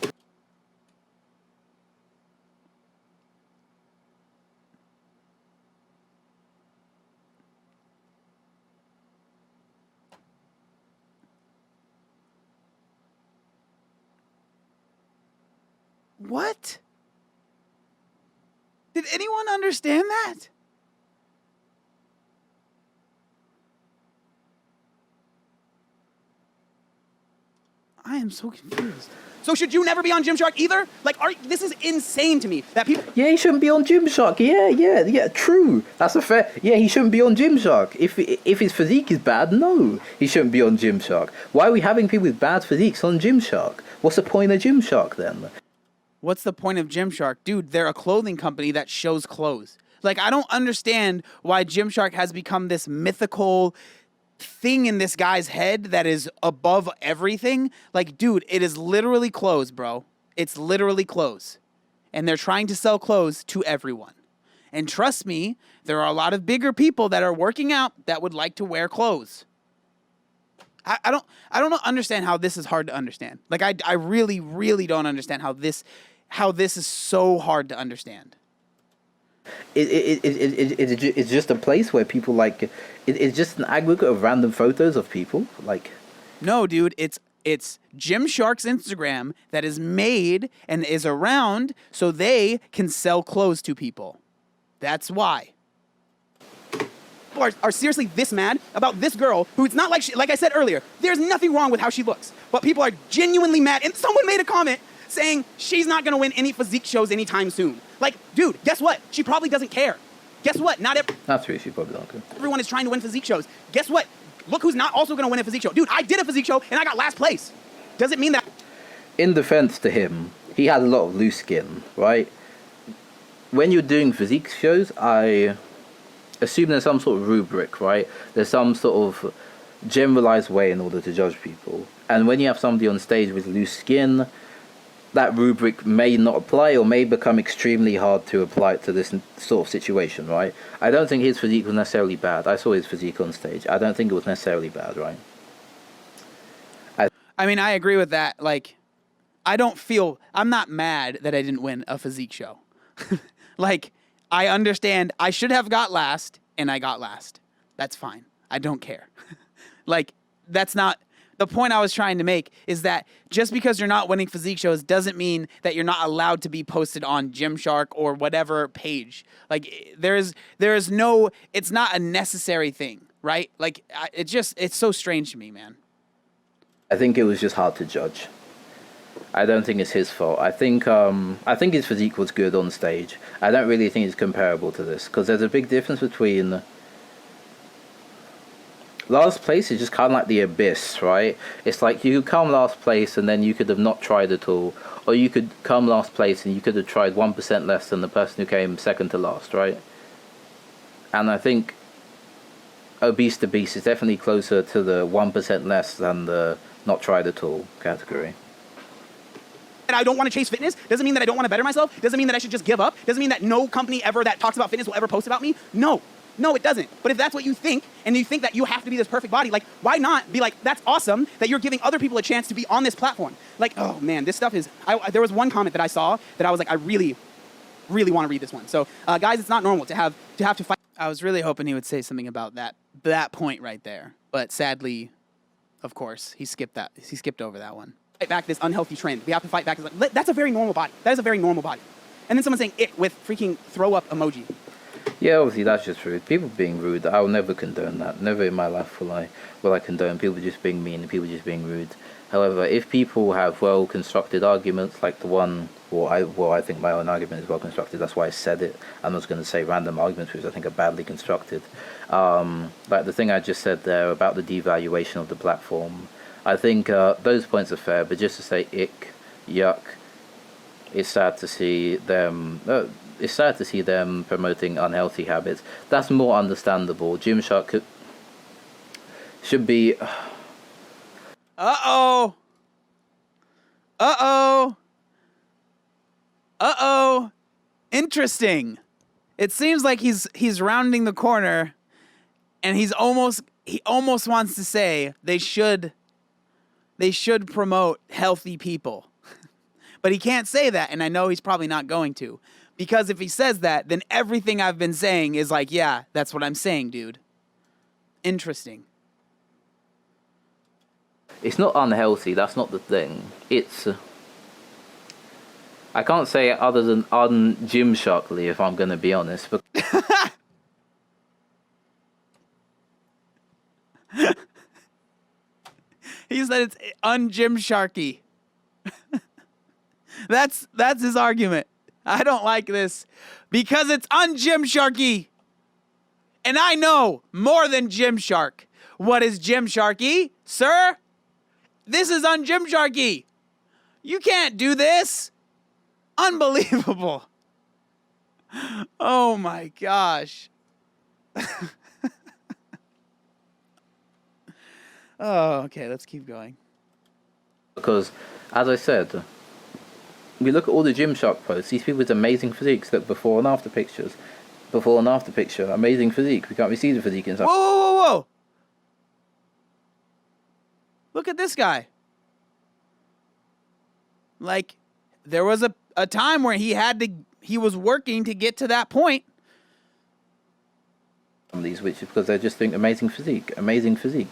What? Did anyone understand that? I am so confused. So should you never be on Gymshark either? Like, this is insane to me that people. Yeah, he shouldn't be on Gymshark. Yeah. True. That's a fair. Yeah, he shouldn't be on Gymshark. If his physique is bad, no, he shouldn't be on Gymshark. Why are we having people with bad physiques on Gymshark? What's the point of Gymshark then? What's the point of Gymshark? Dude, they're a clothing company that shows clothes. Like, I don't understand why Gymshark has become this mythical thing in this guy's head that is above everything. Like, dude, it is literally clothes, bro. It's literally clothes. And they're trying to sell clothes to everyone. And trust me, there are a lot of bigger people that are working out that would like to wear clothes. I don't understand how this is hard to understand. Like, I really, really don't understand how this is so hard to understand. It's just a place where people like it's just an aggregate of random photos of people. Like, no, dude, it's Gymshark's Instagram that is made and is around so they can sell clothes to people. That's why. Are seriously this mad about this girl who it's not like like I said earlier, there's nothing wrong with how she looks, but people are genuinely mad. And someone made a comment saying she's not going to win any physique shows anytime soon. Like, dude, guess what? She probably doesn't care. Guess what? That's true. She probably don't care. Everyone is trying to win physique shows. Guess what? Look who's not also going to win a physique show. Dude, I did a physique show and I got last place. Does it mean that? In defense to him, he had a lot of loose skin, right? When you're doing physique shows, I assume there's some sort of rubric, right? There's some sort of generalized way in order to judge people. And when you have somebody on stage with loose skin, that rubric may not apply or may become extremely hard to apply to this sort of situation, right? I don't think his physique was necessarily bad. I saw his physique on stage. I don't think it was necessarily bad, right? I mean, I agree with that. Like, I'm not mad that I didn't win a physique show. Like, I understand I should have got last, and I got last. That's fine. I don't care. Like, that's not... The point I was trying to make is that just because you're not winning physique shows doesn't mean that you're not allowed to be posted on Gymshark or whatever page. Like, there is no... It's not a necessary thing, right? Like, it's so strange to me, man. I think it was just hard to judge. I don't think it's his fault. I think his physique was good on stage. I don't really think it's comparable to this, because there's a big difference between last place is just kind of like the abyss, right? It's like you could come last place and then you could have not tried at all, or you could come last place and you could have tried 1% less than the person who came second to last, right? And I think ObesetoBeast is definitely closer to the 1% less than the not tried at all category. And I don't want to chase fitness doesn't mean that I don't want to better myself. Doesn't mean that I should just give up. Doesn't mean that no company ever that talks about fitness will ever post about me. No, it doesn't. But if that's what you think, and you think that you have to be this perfect body, like, why not be like, that's awesome that you're giving other people a chance to be on this platform. Like, oh man, this stuff is, there was one comment that I saw that I was like, I really want to read this one. So guys, it's not normal to have to fight. I was really hoping he would say something about that point right there. But sadly, of course, he skipped over that one. Fight back this unhealthy trend. We have to fight back. Like, that's a very normal body. That is a very normal body. And then someone saying ick with freaking throw up emoji. Yeah, obviously that's just rude. People being rude, I will never condone that. Never in my life will I condone people just being mean and people just being rude. However, if people have well-constructed arguments, like the one, I think my own argument is well-constructed, that's why I said it. I'm not going to say random arguments which I think are badly constructed. Like the thing I just said there about the devaluation of the platform, I think those points are fair, but just to say ick, yuck, it's sad to see them... it's sad to see them promoting unhealthy habits. That's more understandable. Gymshark should be... Uh-oh. Interesting. It seems like he's rounding the corner, and he almost wants to say they should promote healthy people. But he can't say that, and I know he's probably not going to. Because if he says that, then everything I've been saying is like, yeah, that's what I'm saying, dude. Interesting. It's not unhealthy, that's not the thing. It's... I can't say it other than un-Gymsharkly, if I'm going to be honest. But he said it's un-Gymsharky. That's his argument. I don't like this because it's un-Gymsharky. And I know more than Gymshark. What is Gymsharky, sir? This is un-Gymsharky. You can't do this. Unbelievable. Oh my gosh. Oh, okay, let's keep going. Because, as I said, we look at all the Gymshark posts, these people with amazing physiques, look before and after pictures. Before and after picture, amazing physique. We can't really see the physique inside. Whoa. Look at this guy. Like, there was a time where he was working to get to that point. These, which is because they're just doing amazing physique,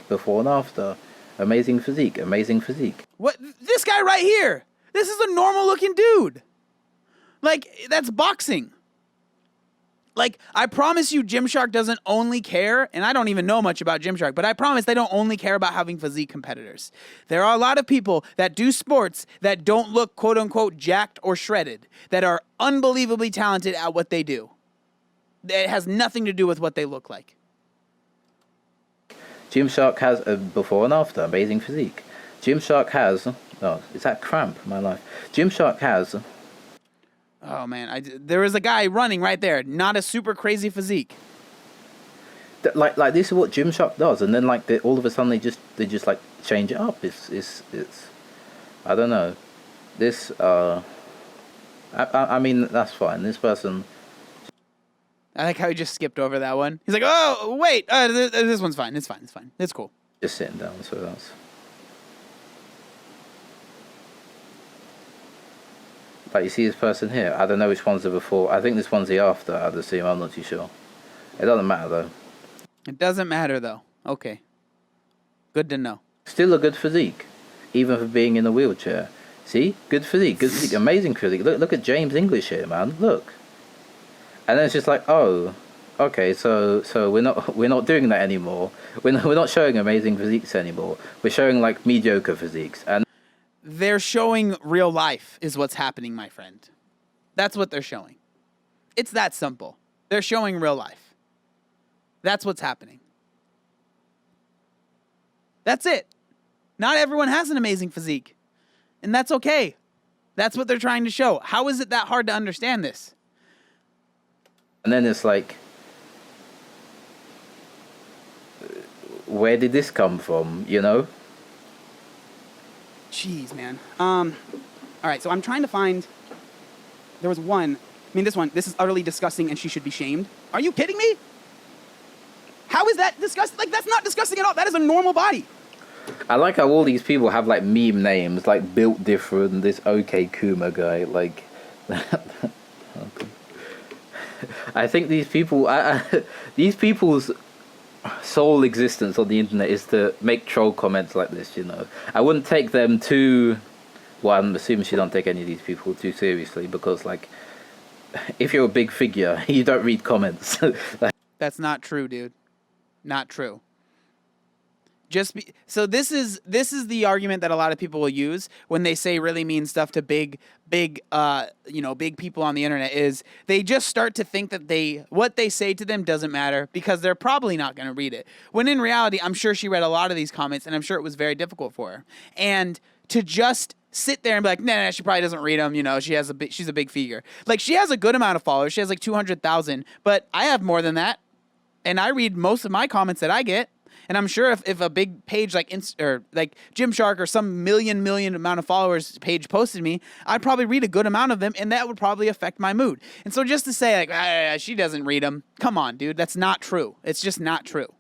before and after, amazing physique. What? This guy right here. This is a normal looking dude. Like, that's boxing. Like, I promise you Gymshark doesn't only care, and I don't even know much about Gymshark, but I promise they don't only care about having physique competitors. There are a lot of people that do sports that don't look quote-unquote jacked or shredded, that are unbelievably talented at what they do. It has nothing to do with what they look like. Gymshark has a before and after, amazing physique. Gymshark has... Oh, is that cramp? My life. Gymshark has... Oh, man. There was a guy running right there. Not a super crazy physique. Like this is what Gymshark does. And then, like, all of a sudden, they just like, change it up. It's I don't know. This, I mean, that's fine. This person... I like how he just skipped over that one. He's like, oh, wait. This one's fine. It's fine. It's cool. Just sitting down, so that's... Like, you see this person here? I don't know which one's the before. I think this one's the after, I'd assume. I'm not too sure. It doesn't matter, though. It doesn't matter, though. Okay. Good to know. Still a good physique, even for being in a wheelchair. See? Good physique. Amazing physique. Look at James English here, man. Look. And then it's just like, oh, okay, so we're not doing that anymore. We're not showing amazing physiques anymore. We're showing, like, mediocre physiques. And They're showing real life is what's happening, my friend. That's what they're showing. It's that simple. They're showing real life. That's what's happening. That's it. Not everyone has an amazing physique. And that's okay. That's what they're trying to show. How is it that hard to understand this? And then it's like, where did this come from, you know? Jeez, man. All right, so I'm trying to find... There was one... I mean, this one. This is utterly disgusting and she should be shamed. Are you kidding me? How is that disgusting? Like, that's not disgusting at all. That is a normal body. I like how all these people have like meme names, like Built Different, this OK Kuma guy, like... I think these people... these people's sole existence on the internet is to make troll comments like this, you know. I wouldn't take them too... Well, I'm assuming she don't take any of these people too seriously, because, like, if you're a big figure, you don't read comments. That's not true, dude. Not true. So this is the argument that a lot of people will use when they say really mean stuff to big people on the internet, is they just start to think that what they say to them doesn't matter because they're probably not going to read it. When in reality, I'm sure she read a lot of these comments and I'm sure it was very difficult for her. And to just sit there and be like, nah, she probably doesn't read them. You know, she's a big figure. Like, she has a good amount of followers. She has like 200,000, but I have more than that. And I read most of my comments that I get. And I'm sure if a big page like Gymshark or some million amount of followers page posted me, I'd probably read a good amount of them, and that would probably affect my mood. And so just to say like, she doesn't read them, come on, dude, that's not true. It's just not true.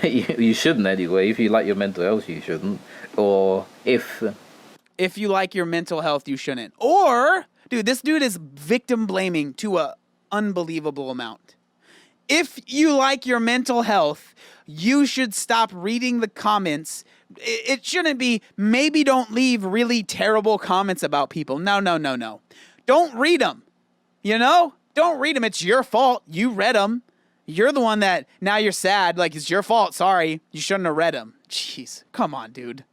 You shouldn't anyway. If you like your mental health, you shouldn't. Or if you like your mental health, you shouldn't. Or, dude, this dude is victim blaming to a unbelievable amount. If you like your mental health, you should stop reading the comments. It shouldn't be, maybe don't leave really terrible comments about people. No. Don't read them. You know? Don't read them. It's your fault. You read them. You're the one that, now you're sad. Like, it's your fault. Sorry. You shouldn't have read them. Jeez. Come on, dude.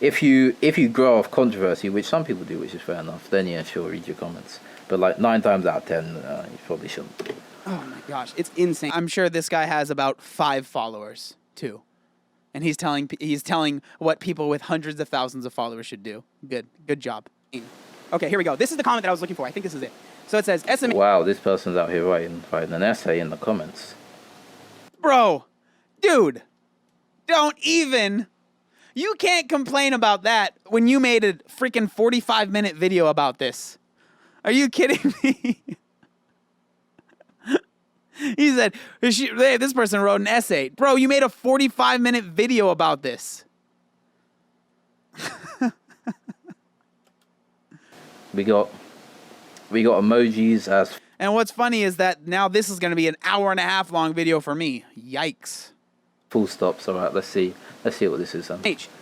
If you grow off controversy, which some people do, which is fair enough, then yeah, sure, read your comments. But like 9 times out of 10, you probably shouldn't. Oh my gosh, it's insane. I'm sure this guy has about 5 followers too, and he's telling what people with hundreds of thousands of followers should do. Good job. Okay, here we go. This is the comment that I was looking for. I think this is it. So it says SMA. Wow, this person's out here writing an essay in the comments. Bro, dude, don't even. You can't complain about that when you made a freaking 45-minute video about this. Are you kidding me? He said, hey, this person wrote an essay. Bro, you made a 45-minute video about this. We got emojis as... And what's funny is that now this is going to be an 1.5 hour long video for me. Yikes. Full stops. All right, let's see what this is.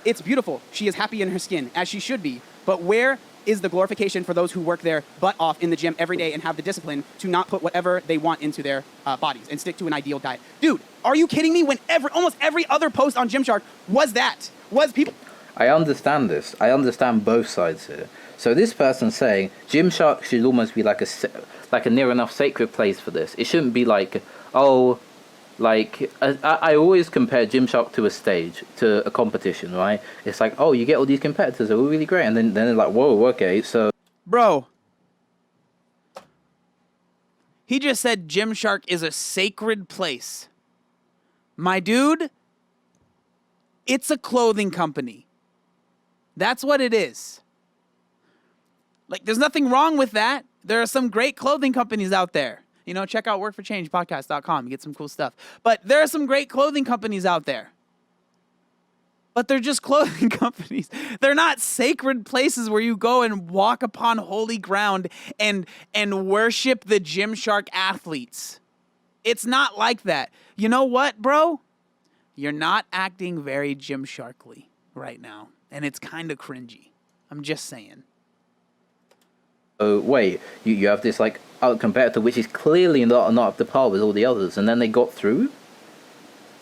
It's beautiful. She is happy in her skin, as she should be. But where is the glorification for those who work their butt off in the gym every day and have the discipline to not put whatever they want into their bodies and stick to an ideal diet? Dude, are you kidding me? When almost every other post on Gymshark was people... I understand this. I understand both sides here. So this person's saying Gymshark should almost be like a near enough sacred place for this. It shouldn't be like, oh... Like, I always compare Gymshark to a stage, to a competition, right? It's like, oh, you get all these competitors, they're all really great, and then they're like, whoa, okay, so... Bro. He just said Gymshark is a sacred place. My dude, it's a clothing company. That's what it is. Like, there's nothing wrong with that. There are some great clothing companies out there. You know, check out workforchangepodcast.com. You get some cool stuff. But there are some great clothing companies out there. But they're just clothing companies. They're not sacred places where you go and walk upon holy ground and worship the Gymshark athletes. It's not like that. You know what, bro? You're not acting very Gymsharkly right now. And it's kind of cringy. I'm just saying. Oh, wait. You have this, like, competitor which is clearly not up to par with all the others, and then they got through?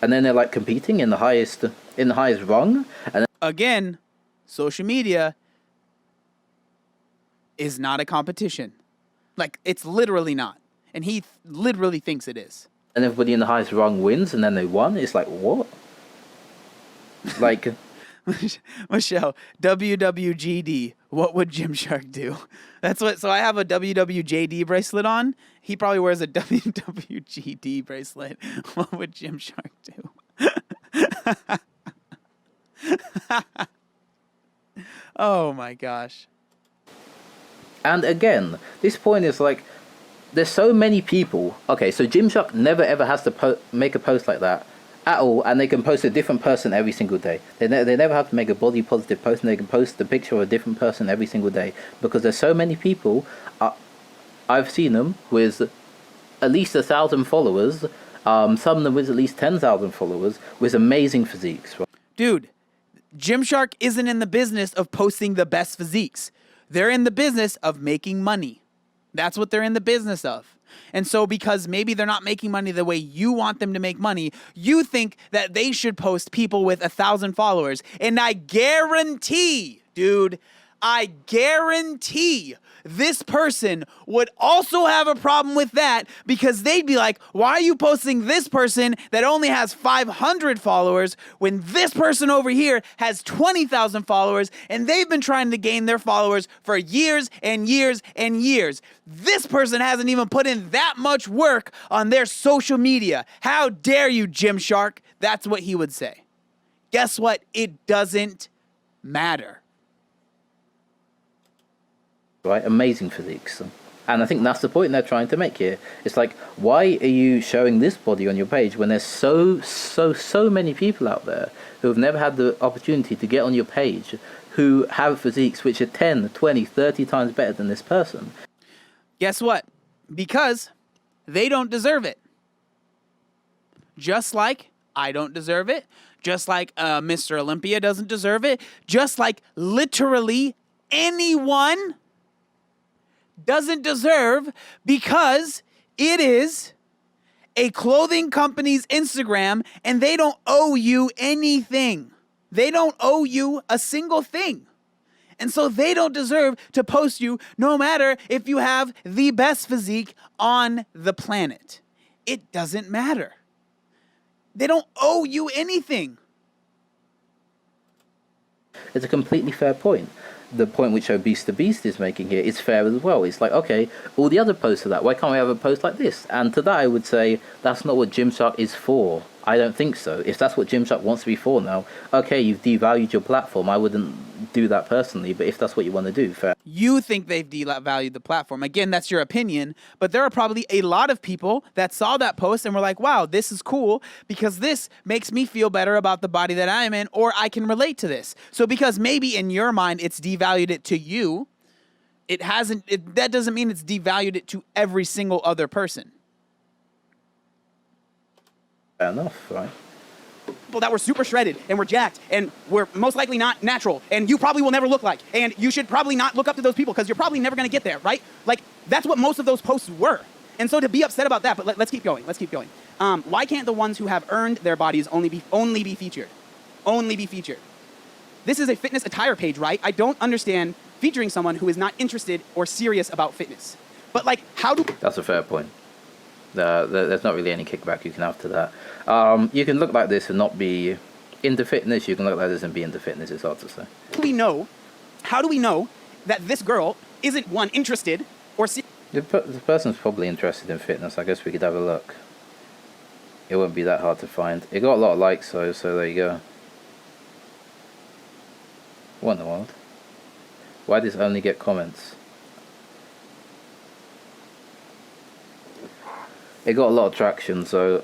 and then they're like competing in the highest rung, and Again, social media is not a competition. Like, it's literally not. And he literally thinks it is. and everybody in the highest rung wins, and then they won. It's like, what? Like, Michelle, WWGD, what would Gymshark do? That's what, so I have a WWJD bracelet on. He probably wears a WWGD bracelet. What would Gymshark do? Oh my gosh. and again, this point is like, there's so many people. Okay, so Gymshark never ever has to make a post like that at all, and they can post a different person every single day. They never have to make a body positive post, and they can post the picture of a different person every single day, because there's so many people. I've seen them with at least 1,000 followers, some of them with at least 10,000 followers, with amazing physiques. Right? Dude, Gymshark isn't in the business of posting the best physiques. They're in the business of making money. That's what they're in the business of. And so because maybe they're not making money the way you want them to make money, you think that they should post people with 1,000 followers. And I guarantee, dude, I guarantee this person would also have a problem with that, because they'd be like, why are you posting this person that only has 500 followers when this person over here has 20,000 followers and they've been trying to gain their followers for years and years and years. This person hasn't even put in that much work on their social media. How dare you, Gymshark? That's what he would say. Guess what? It doesn't matter. Right, amazing physiques, and I think that's the point they're trying to make here. It's like, why are you showing this body on your page when there's so many people out there who have never had the opportunity to get on your page, who have physiques which are 10, 20, 30 times better than this person? Guess what? Because they don't deserve it. Just like I don't deserve it. Just like Mr. Olympia doesn't deserve it. Just like literally anyone doesn't deserve, because it is a clothing company's Instagram and they don't owe you anything. They don't owe you a single thing. And so they don't deserve to post you no matter if you have the best physique on the planet. It doesn't matter. They don't owe you anything. It's a completely fair point. The point which ObesetoBeast is making here is fair as well. It's like, okay, all the other posts are that. Why can't we have a post like this? And to that I would say, that's not what Gymshark is for. I don't think so. If that's what Gymshark wants to be for now, okay, you've devalued your platform. I wouldn't do that personally, but if that's what you want to do, fair. You think they've devalued the platform. Again, that's your opinion, but there are probably a lot of people that saw that post and were like, wow, this is cool because this makes me feel better about the body that I'm in, or I can relate to this. So because maybe in your mind it's devalued it to you, it hasn't. That doesn't mean it's devalued it to every single other person. Fair enough, right? People that were super shredded and were jacked and were most likely not natural and you probably will never look like, and you should probably not look up to those people because you're probably never going to get there, right? Like, that's what most of those posts were. And so to be upset about that, but let's keep going. Let's keep going. Why can't the ones who have earned their bodies only be featured? Only be featured. This is a fitness attire page, right? I don't understand featuring someone who is not interested or serious about fitness. But like, how do... That's a fair point. There's not really any kickback you can have to that. You can look like this and not be into fitness. You can look like this and be into fitness. It's hard to say. How do we know that this girl isn't, one, interested or... The person's probably interested in fitness. I guess we could have a look. It wouldn't be that hard to find. It got a lot of likes, so there you go. What in the world? Why does it only get comments? It got a lot of traction, so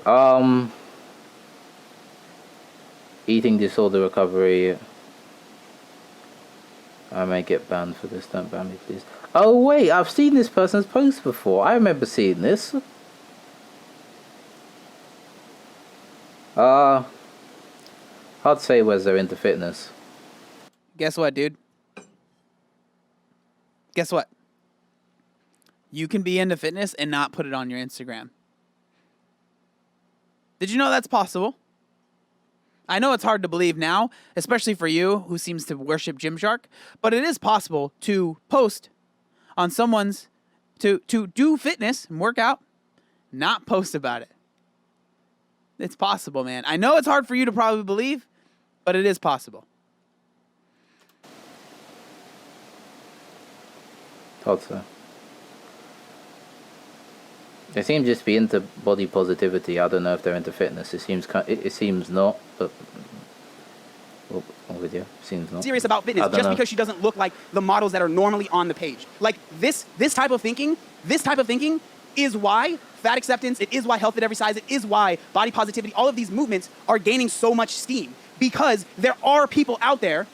eating disorder recovery. I may get banned for this. Don't ban me, please. Oh wait, I've seen this person's post before. I remember seeing this. Hard to say whether they're into fitness. Guess what, dude? Guess what? You can be into fitness and not put it on your Instagram. Did you know that's possible? I know it's hard to believe now, especially for you who seems to worship Gymshark, but it is possible to post on someone's, to do fitness and work out, not post about it. It's possible, man. I know it's hard for you to probably believe, but it is possible. Thought so. They seem just to be into body positivity. I don't know if they're into fitness. It seems not, but I'm with you. Seems not. Serious about fitness just because she doesn't look like the models that are normally on the page. Like this type of thinking is why fat acceptance, it is why health at every size, it is why body positivity, all of these movements are gaining so much steam, because there are people out there,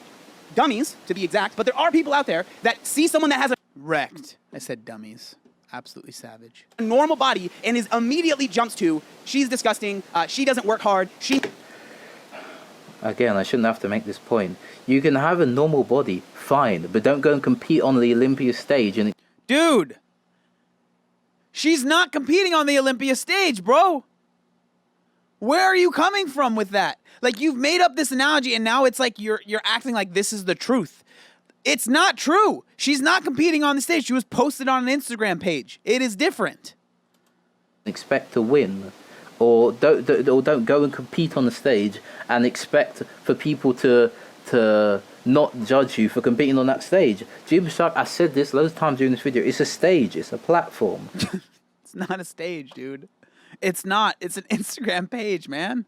dummies to be exact, but there are people out there that see someone that has a wrecked. I said dummies. Absolutely savage. A normal body and is immediately jumps to, she's disgusting, she doesn't work hard, she... Again, I shouldn't have to make this point. You can have a normal body, fine, but don't go and compete on the Olympia stage and... Dude! She's not competing on the Olympia stage, bro! Where are you coming from with that? Like, you've made up this analogy and now it's like you're acting like this is the truth. It's not true. She's not competing on the stage. She was posted on an Instagram page. It is different. Expect to win, or don't go and compete on the stage and expect for people to not judge you for competing on that stage. Gymshark, I said this loads of times during this video. It's a stage. It's a platform. It's not a stage, dude. It's not. It's an Instagram page, man.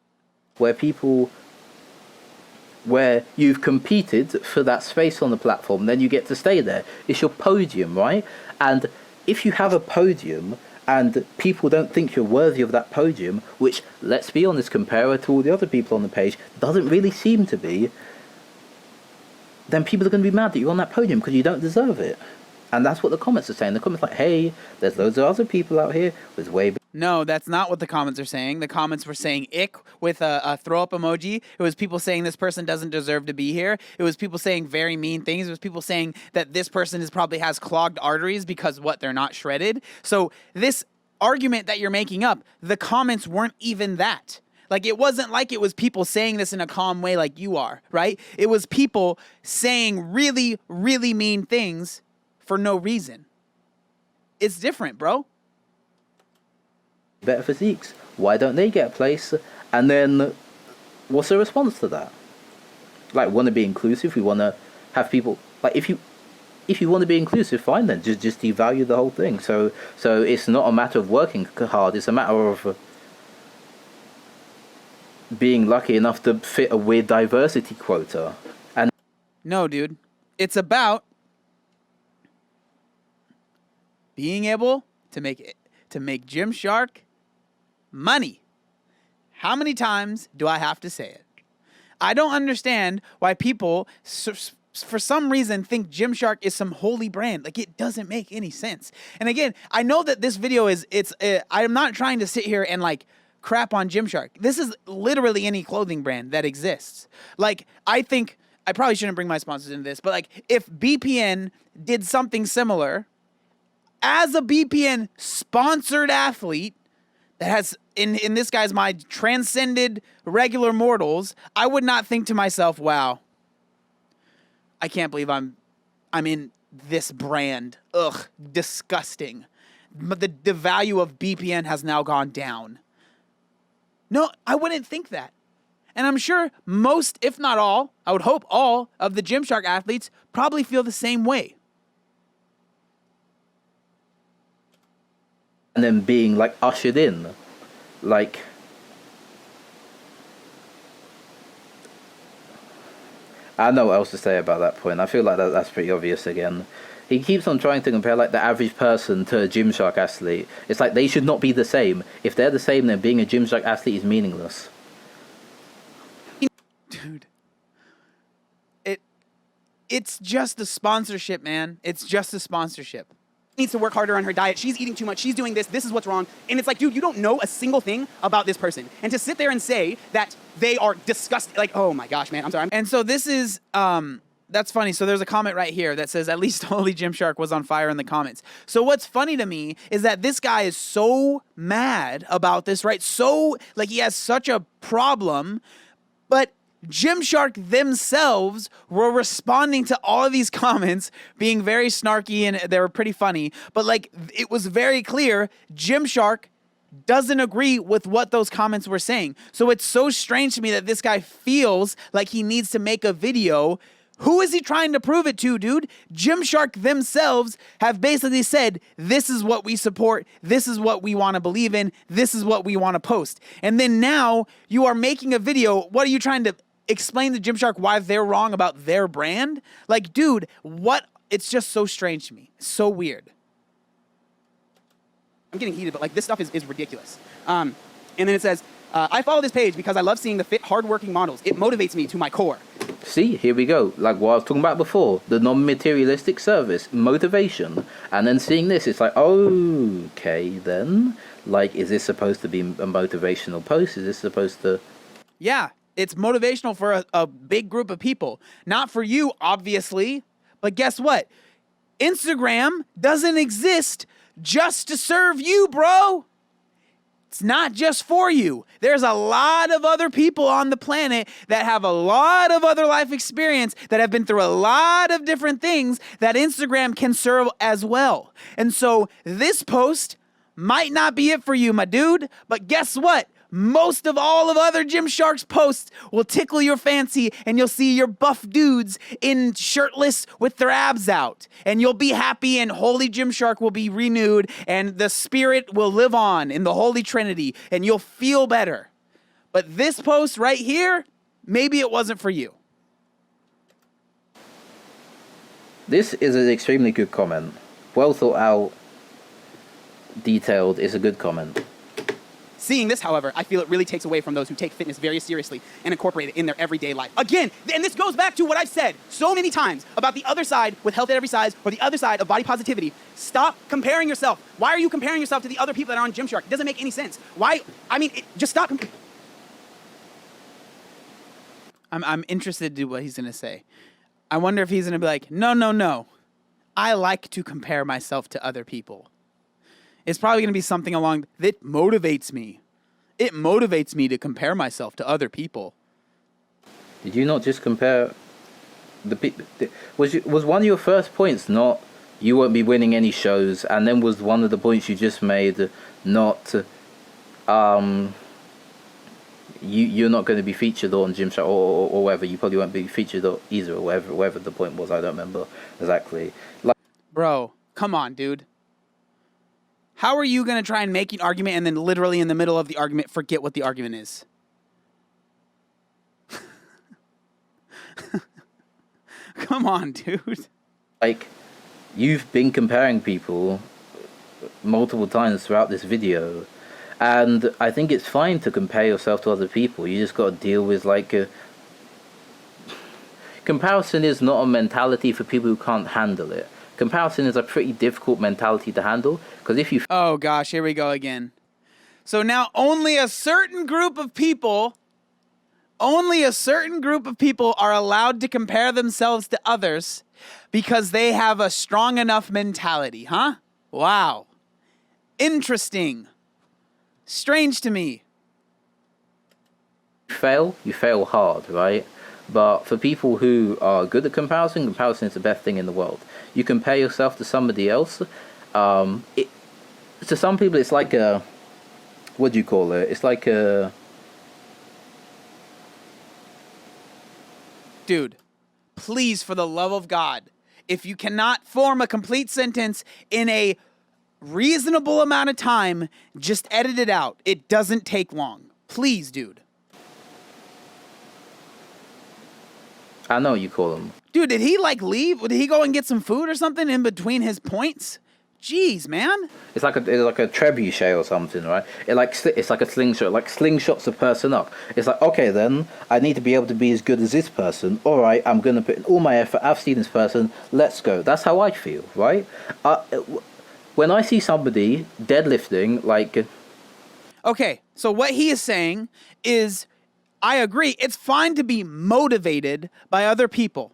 Where you've competed for that space on the platform, then you get to stay there. It's your podium, right? And if you have a podium and people don't think you're worthy of that podium, which, let's be honest, compared to all the other people on the page, doesn't really seem to be, then people are going to be mad that you're on that podium because you don't deserve it. And that's what the comments are saying. The comments are like, hey, there's loads of other people out here with way... No, that's not what the comments are saying. The comments were saying ick with a throw up emoji. It was people saying this person doesn't deserve to be here. It was people saying very mean things. It was people saying that this person probably has clogged arteries because they're not shredded. So this argument that you're making up, the comments weren't even that. Like, it wasn't like it was people saying this in a calm way like you are, right? It was people saying really, really mean things for no reason. It's different, bro. Better physiques. Why don't they get a place? And then, what's the response to that? Like, want to be inclusive? We want to have people... Like, if you want to be inclusive, fine then. Just devalue the whole thing. So it's not a matter of working hard. It's a matter of being lucky enough to fit a weird diversity quota. And no, dude. It's about being able to make Gymshark money. How many times do I have to say it? I don't understand why people, for some reason, think Gymshark is some holy brand. Like, it doesn't make any sense. And again, I know that this video I'm not trying to sit here and like crap on Gymshark. This is literally any clothing brand that exists. Like, I think I probably shouldn't bring my sponsors into this, but like, if BPN did something similar as a BPN sponsored athlete that has, in this guy's mind, transcended regular mortals, I would not think to myself, wow, I can't believe I'm in this brand. Ugh, disgusting. But the value of BPN has now gone down. No, I wouldn't think that. And I'm sure most, if not all, I would hope all of the Gymshark athletes probably feel the same way. And then being like ushered in, like, I don't know what else to say about that point. I feel like that's pretty obvious again. He keeps on trying to compare like the average person to a Gymshark athlete. It's like they should not be the same. If they're the same, then being a Gymshark athlete is meaningless. Dude, it's just a sponsorship, man. It's just a sponsorship. Needs to work harder on her diet. She's eating too much. She's doing this. This is what's wrong. And it's like, dude, you don't know a single thing about this person. And to sit there and say that they are disgusting, like, oh my gosh, man, I'm sorry. And so this is, that's funny. So there's a comment right here that says, at least Holy Gymshark was on fire in the comments. So what's funny to me is that this guy is so mad about this, right? So, like, he has such a problem But Gymshark themselves were responding to all of these comments, being very snarky, and they were pretty funny. But like, it was very clear Gymshark doesn't agree with what those comments were saying. So it's so strange to me that this guy feels like he needs to make a video. Who is he trying to prove it to, dude? Gymshark themselves have basically said, this is what we support, this is what we want to believe in, this is what we want to post. And then now you are making a video. What are you trying to explain to Gymshark why they're wrong about their brand? Like, dude, what? It's just so strange to me. It's so weird. I'm getting heated, but like this stuff is ridiculous. And then it says, I follow this page because I love seeing the fit, hardworking models. It motivates me to my core. See, here we go. Like what I was talking about before, the non-materialistic service, motivation. And then seeing this, it's like, okay, then. Like, is this supposed to be a motivational post? Is this supposed to... Yeah, it's motivational for a big group of people. Not for you, obviously. But guess what? Instagram doesn't exist just to serve you, bro. It's not just for you. There's a lot of other people on the planet that have a lot of other life experience, that have been through a lot of different things that Instagram can serve as well. And so this post might not be it for you, my dude, but guess what? Most of all of other Gymshark's posts will tickle your fancy, and you'll see your buff dudes in shirtless with their abs out. And you'll be happy, and Holy Gymshark will be renewed, and the spirit will live on in the Holy Trinity, and you'll feel better. But this post right here, maybe it wasn't for you. This is an extremely good comment. Well thought out, detailed, is a good comment. Seeing this, however, I feel it really takes away from those who take fitness very seriously and incorporate it in their everyday life. Again, and this goes back to what I've said so many times about the other side with health at every size, or the other side of body positivity. Stop comparing yourself. Why are you comparing yourself to the other people that are on Gymshark? It doesn't make any sense. Why? I mean, just stop. I'm interested to do what he's going to say. I wonder if he's going to be like, no. I like to compare myself to other people. It's probably going to be something along that motivates me. It motivates me to compare myself to other people. Did you not just compare the people? Was one of your first points not you won't be winning any shows, and then was one of the points you just made not you're not going to be featured on Gymshark or whatever. You probably won't be featured on either, or whatever the point was. I don't remember exactly. Like, bro, come on, dude. How are you going to try and make an argument and then literally in the middle of the argument forget what the argument is? Come on, dude. Like, you've been comparing people multiple times throughout this video, and I think it's fine to compare yourself to other people. You just got to deal with, like, comparison is not a mentality for people who can't handle it. Comparison is a pretty difficult mentality to handle, because if you... Oh gosh, here we go again. So now only a certain group of people are allowed to compare themselves to others because they have a strong enough mentality, huh? Wow. Interesting. Strange to me. You fail hard, right? But for people who are good at comparison is the best thing in the world. You compare yourself to somebody else. To some people, it's like a... What do you call it? It's like a... Dude, please, for the love of God, if you cannot form a complete sentence in a reasonable amount of time, just edit it out. It doesn't take long. Please, dude. I know what you call them. Dude, did he like leave? Did he go and get some food or something in between his points? Jeez, man. It's like a trebuchet or something, right? It's like a slingshot. Like slingshots a person up. It's like, okay, then I need to be able to be as good as this person. All right, I'm gonna put in all my effort. I've seen this person. Let's go. That's how I feel, right? When I see somebody deadlifting, like... Okay, so what he is saying is, I agree, it's fine to be motivated by other people,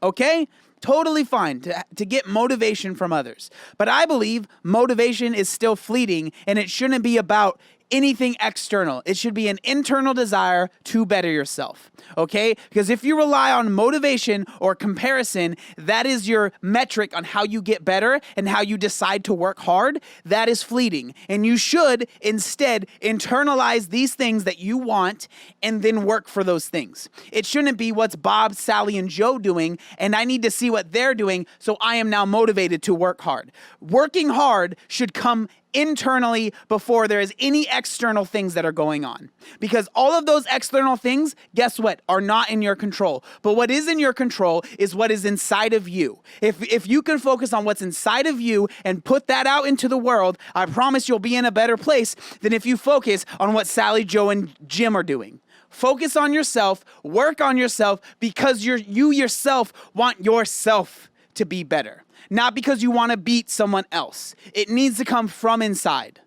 okay? Totally fine to get motivation from others. But I believe motivation is still fleeting, and it shouldn't be about anything external. It should be an internal desire to better yourself, okay? Because if you rely on motivation or comparison, that is your metric on how you get better and how you decide to work hard. That is fleeting. And you should instead internalize these things that you want and then work for those things. It shouldn't be what's Bob, Sally, and Joe doing, and I need to see what they're doing, so I am now motivated to work hard. Working hard should come internally before there is any external things that are going on. Because all of those external things, guess what, are not in your control. But what is in your control is what is inside of you. If you can focus on what's inside of you and put that out into the world, I promise you'll be in a better place than if you focus on what Sally, Joe, and Jim are doing. Focus on yourself, work on yourself, because you yourself want yourself to be better. Not because you want to beat someone else. It needs to come from inside.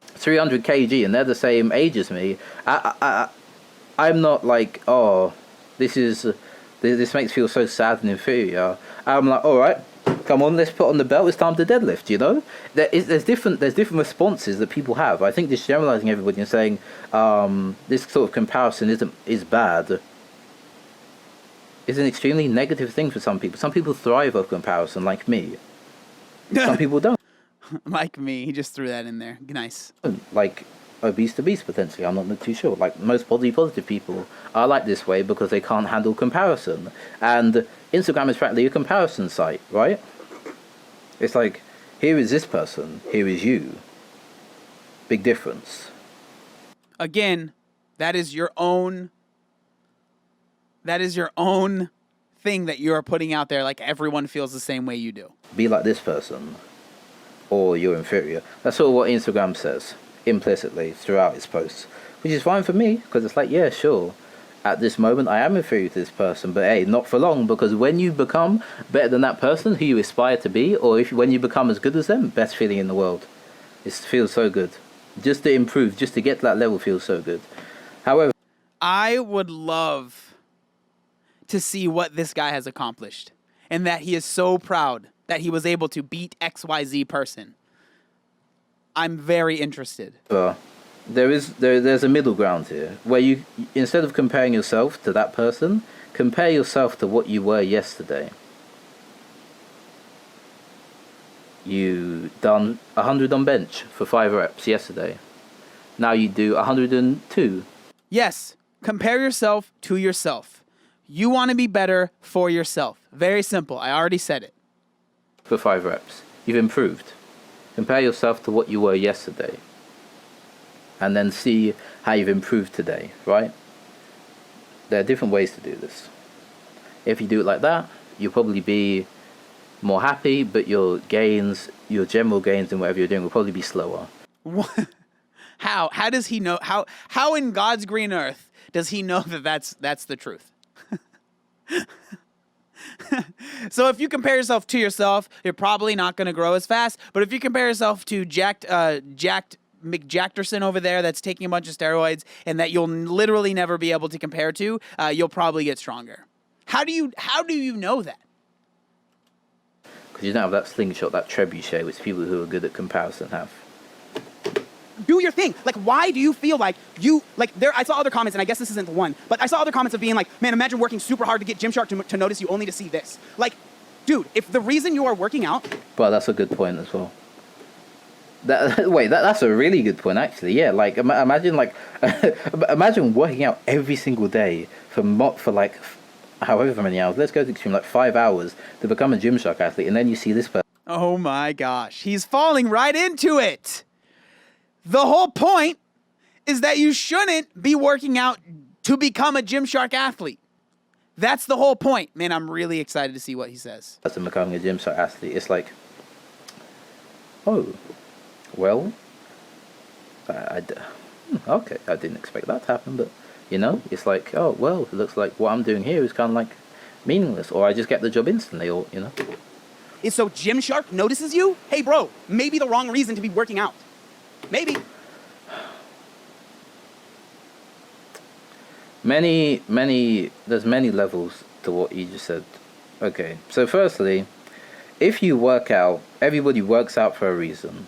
300 kg, and they're the same age as me. I'm not like, oh, this makes me feel so sad and inferior. I'm like, all right, come on, let's put on the belt. It's time to deadlift. You know, there's different responses that people have. I think just generalizing everybody and saying this sort of comparison is bad is an extremely negative thing for some people. Some people thrive off comparison, like me. Some people don't. Like me, he just threw that in there. Nice. Like ObesetoBeast, potentially. I'm not too sure. Like most positive people are like this way because they can't handle comparison. And Instagram is practically a comparison site, right? It's like, here is this person, here is you. Big difference. Again, that is your own thing that you're putting out there, like everyone feels the same way you do. Be like this person, or you're inferior. That's sort of what Instagram says, implicitly, throughout its posts. Which is fine for me, because it's like, yeah, sure. At this moment, I am inferior to this person, but hey, not for long, because when you become better than that person who you aspire to be, or when you become as good as them, best feeling in the world. It feels so good. Just to improve, just to get to that level feels so good. However, I would love to see what this guy has accomplished, and that he is so proud that he was able to beat XYZ person. I'm very interested. There's a middle ground here, where you, instead of comparing yourself to that person, compare yourself to what you were yesterday. You done 100 on bench for 5 reps yesterday. Now you do 102. Yes, compare yourself to yourself. You want to be better for yourself. Very simple. I already said it. For 5 reps. You've improved. Compare yourself to what you were yesterday. And then see how you've improved today, right? There are different ways to do this. If you do it like that, you'll probably be more happy, but your general gains in whatever you're doing will probably be slower. How? How does he know? How in God's green earth does he know that that's the truth? So if you compare yourself to yourself, you're probably not going to grow as fast. But if you compare yourself to jacked McJackerson over there that's taking a bunch of steroids and that you'll literally never be able to compare to, you'll probably get stronger. How do you know that? Because you don't have that slingshot, that trebuchet, which people who are good at comparison have. Do your thing. Like, why do you feel like I saw other comments, and I guess this isn't the one, but I saw other comments of being like, man, imagine working super hard to get Gymshark to notice you only to see this. Like, dude, if the reason you are working out... Well, that's a good point as well. That's a really good point, actually. Yeah, like, imagine working out every single day for like, however many hours. Let's go to extreme, like 5 hours to become a Gymshark athlete, and then you see this person. Oh my gosh, he's falling right into it. The whole point is that you shouldn't be working out to become a Gymshark athlete. That's the whole point. Man, I'm really excited to see what he says. As in becoming a Gymshark athlete, it's like, oh, well, okay, I didn't expect that to happen, but, you know, it's like, oh, well, it looks like what I'm doing here is kind of like meaningless, or I just get the job instantly, or, you know. So Gymshark notices you? Hey, bro, maybe the wrong reason to be working out. Maybe. There's many levels to what you just said. Okay, so firstly, if you work out, everybody works out for a reason.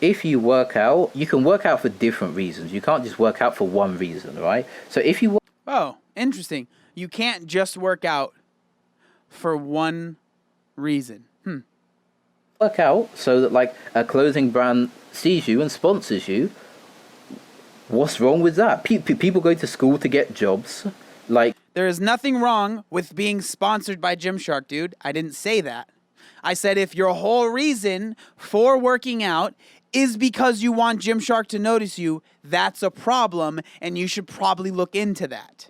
if you work out, you can work out for different reasons. You can't just work out for one reason, right? So if you Oh, interesting. You can't just work out for one reason. work out so that like a clothing brand sees you and sponsors you, what's wrong with that? People go to school to get jobs. Like, There is nothing wrong with being sponsored by Gymshark, dude. I didn't say that. I said if your whole reason for working out is because you want Gymshark to notice you, that's a problem, and you should probably look into that.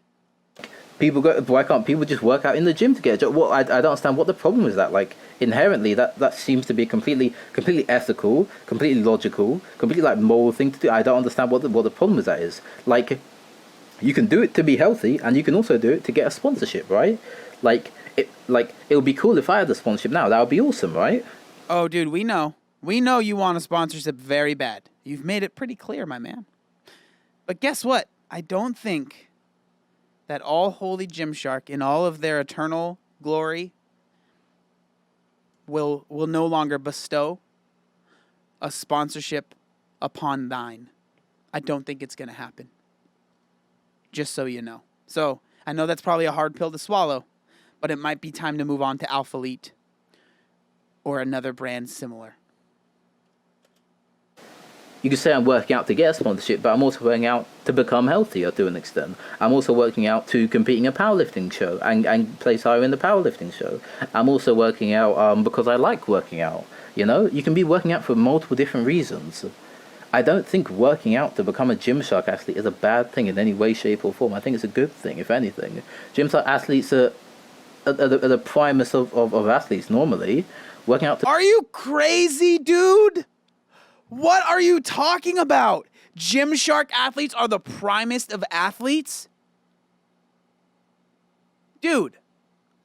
why can't people just work out in the gym to get a job? Well, I don't understand what the problem is. That like inherently that seems to be completely ethical, completely logical, completely like moral thing to do. I don't understand what the problem with that is. Like, you can do it to be healthy, and you can also do it to get a sponsorship, right? Like it would be cool if I had a sponsorship now. That would be awesome, right? Oh, dude, we know you want a sponsorship very bad. You've made it pretty clear, my man. But guess what? I don't think that all holy Gymshark in all of their eternal glory will no longer bestow a sponsorship upon thine. I don't think it's going to happen. Just so you know. So, I know that's probably a hard pill to swallow, but it might be time to move on to Alpha Elite or another brand similar. You could say I'm working out to get a sponsorship, but I'm also working out to become healthier to an extent. I'm also working out to compete in a powerlifting show and place higher in the powerlifting show. I'm also working out because I like working out. You know, you can be working out for multiple different reasons. I don't think working out to become a Gymshark athlete is a bad thing in any way, shape, or form. I think it's a good thing, if anything. Gymshark athletes are the primus of athletes normally. Working out to... Are you crazy, dude? What are you talking about? Gymshark athletes are the primest of athletes? Dude,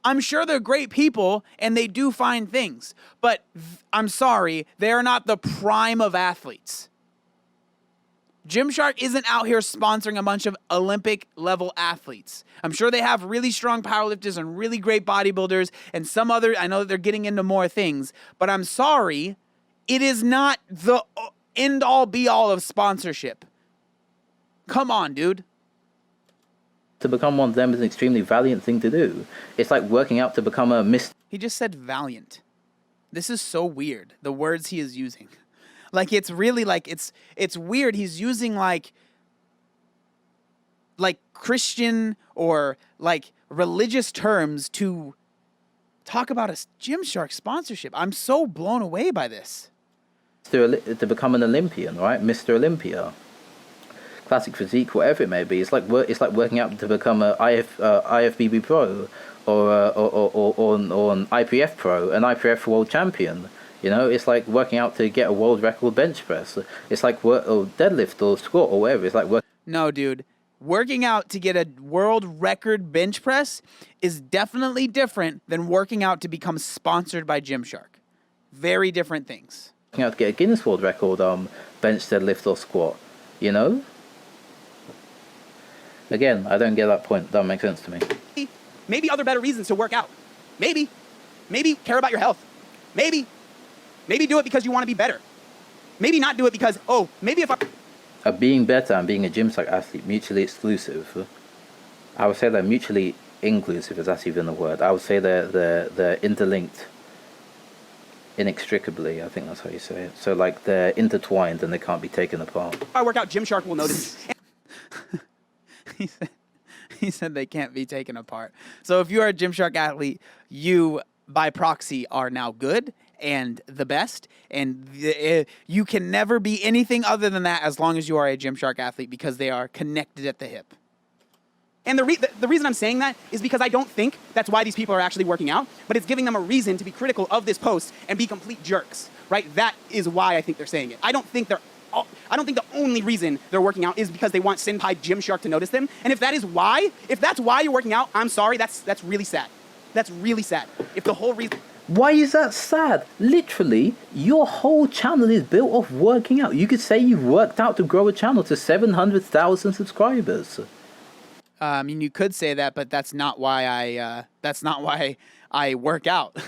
I'm sure they're great people and they do fine things, but I'm sorry, they're not the prime of athletes. Gymshark isn't out here sponsoring a bunch of Olympic level athletes. I'm sure they have really strong powerlifters and really great bodybuilders and some other, I know that they're getting into more things, but I'm sorry, it is not the end all be all of sponsorship. Come on, dude. To become one of them is an extremely valiant thing to do. It's like working out to become a Mr. He just said valiant. This is so weird, the words he is using. Like, it's really like, it's weird. He's using like Christian or like religious terms to talk about a Gymshark sponsorship. I'm so blown away by this. To become an Olympian, right? Mr. Olympia. Classic physique, whatever it may be. It's like working out to become a IFBB pro or an IPF pro, an IPF world champion. You know, it's like working out to get a world record bench press. It's like or deadlift or squat or whatever. It's like No, dude. Working out to get a world record bench press is definitely different than working out to become sponsored by Gymshark. Very different things. Working out to get a Guinness World Record bench, deadlift or squat. You know? Again, I don't get that point. That makes sense to me. Maybe other better reasons to work out. Maybe care about your health. Maybe do it because you want to be better. Maybe not do it because, maybe if I... Being better and being a Gymshark athlete, mutually exclusive. I would say they're mutually inclusive, if that's even a word. I would say they're interlinked inextricably. I think that's how you say it. So, like, they're intertwined and they can't be taken apart. If I work out, Gymshark will notice. He said they can't be taken apart. So if you are a Gymshark athlete, you, by proxy, are now good and the best, and you can never be anything other than that as long as you are a Gymshark athlete, because they are connected at the hip. And the reason I'm saying that is because I don't think that's why these people are actually working out, but it's giving them a reason to be critical of this post and be complete jerks, right? That is why I think they're saying it. I don't think the only reason they're working out is because they want Senpai Gymshark to notice them. And if that's why you're working out, I'm sorry, that's really sad. That's really sad. If the whole reason... Why is that sad? Literally, your whole channel is built off working out. You could say you've worked out to grow a channel to 700,000 subscribers. I mean, you could say that, but that's not why I work out.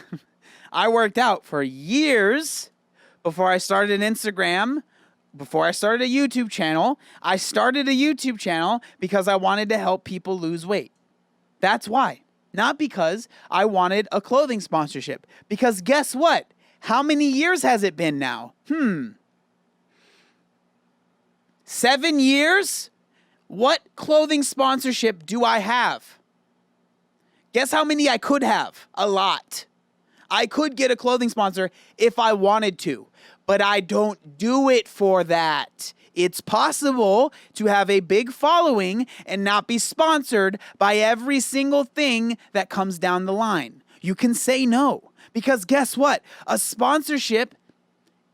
I worked out for years before I started Instagram, before I started a YouTube channel. I started a YouTube channel because I wanted to help people lose weight. That's why. Not because I wanted a clothing sponsorship. Because guess what? How many years has it been now? 7 years? What clothing sponsorship do I have? Guess how many I could have? A lot. I could get a clothing sponsor if I wanted to, but I don't do it for that. It's possible to have a big following and not be sponsored by every single thing that comes down the line. You can say no, because guess what? A sponsorship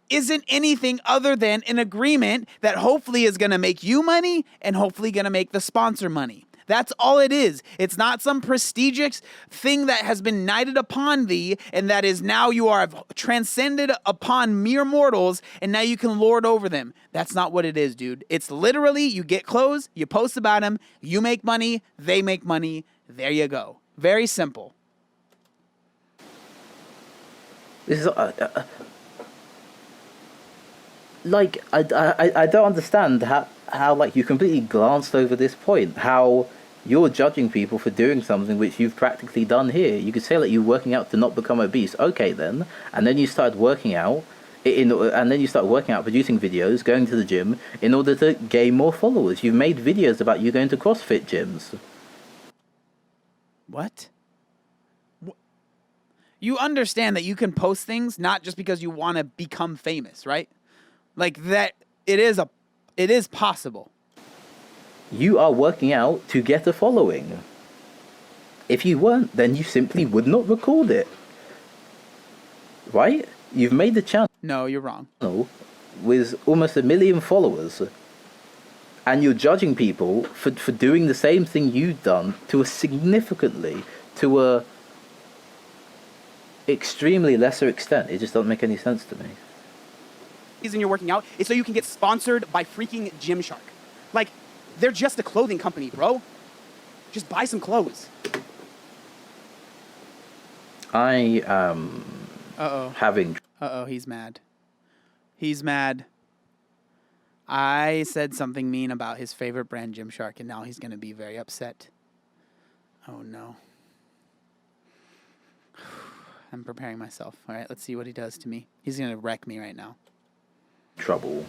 isn't anything other than an agreement that hopefully is going to make you money and hopefully going to make the sponsor money. That's all it is. It's not some prestigious thing that has been knighted upon thee and that is now you are transcended upon mere mortals and now you can lord over them. That's not what it is, dude. It's literally you get clothes, you post about them, you make money, they make money. There you go. Very simple. This is like I don't understand how like you completely glanced over this point, how you're judging people for doing something which you've practically done here. You could say that you're working out to not become obese, okay then, and then you started working out producing videos, going to the gym in order to gain more followers. You've made videos about you going to CrossFit gyms. What? You understand that you can post things not just because you want to become famous, right? Like that, it is possible. You are working out to get a following. If you weren't, then you simply would not record it. Right? You've made the channel. No, you're wrong. With almost 1 million followers. And you're judging people for doing the same thing you've done to a extremely lesser extent. It just doesn't make any sense to me. The reason you're working out is so you can get sponsored by freaking Gymshark. Like, they're just a clothing company, bro. Just buy some clothes. I am having... he's mad. He's mad. I said something mean about his favorite brand, Gymshark, and now he's going to be very upset. Oh, no. I'm preparing myself. All right, let's see what he does to me. He's going to wreck me right now. Trouble.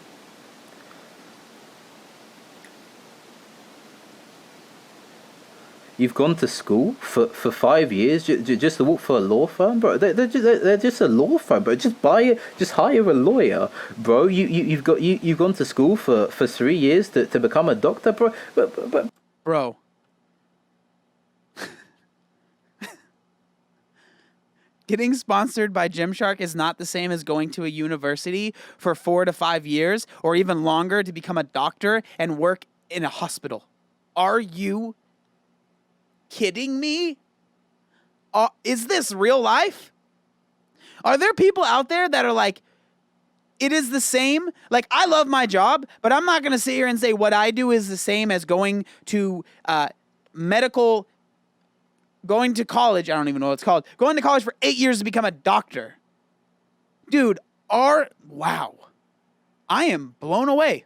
You've gone to school for 5 years just to work for a law firm, bro. They're just a law firm, bro. Just hire a lawyer, bro. You've gone to school for 3 years to become a doctor, bro. Bro. Getting sponsored by Gymshark is not the same as going to a university for 4 to 5 years or even longer to become a doctor and work in a hospital. Are you kidding me? Is this real life? Are there people out there that are like, it is the same? Like, I love my job, but I'm not going to sit here and say what I do is the same as going to going to college, I don't even know what it's called, going to college for 8 years to become a doctor. Dude, wow. I am blown away.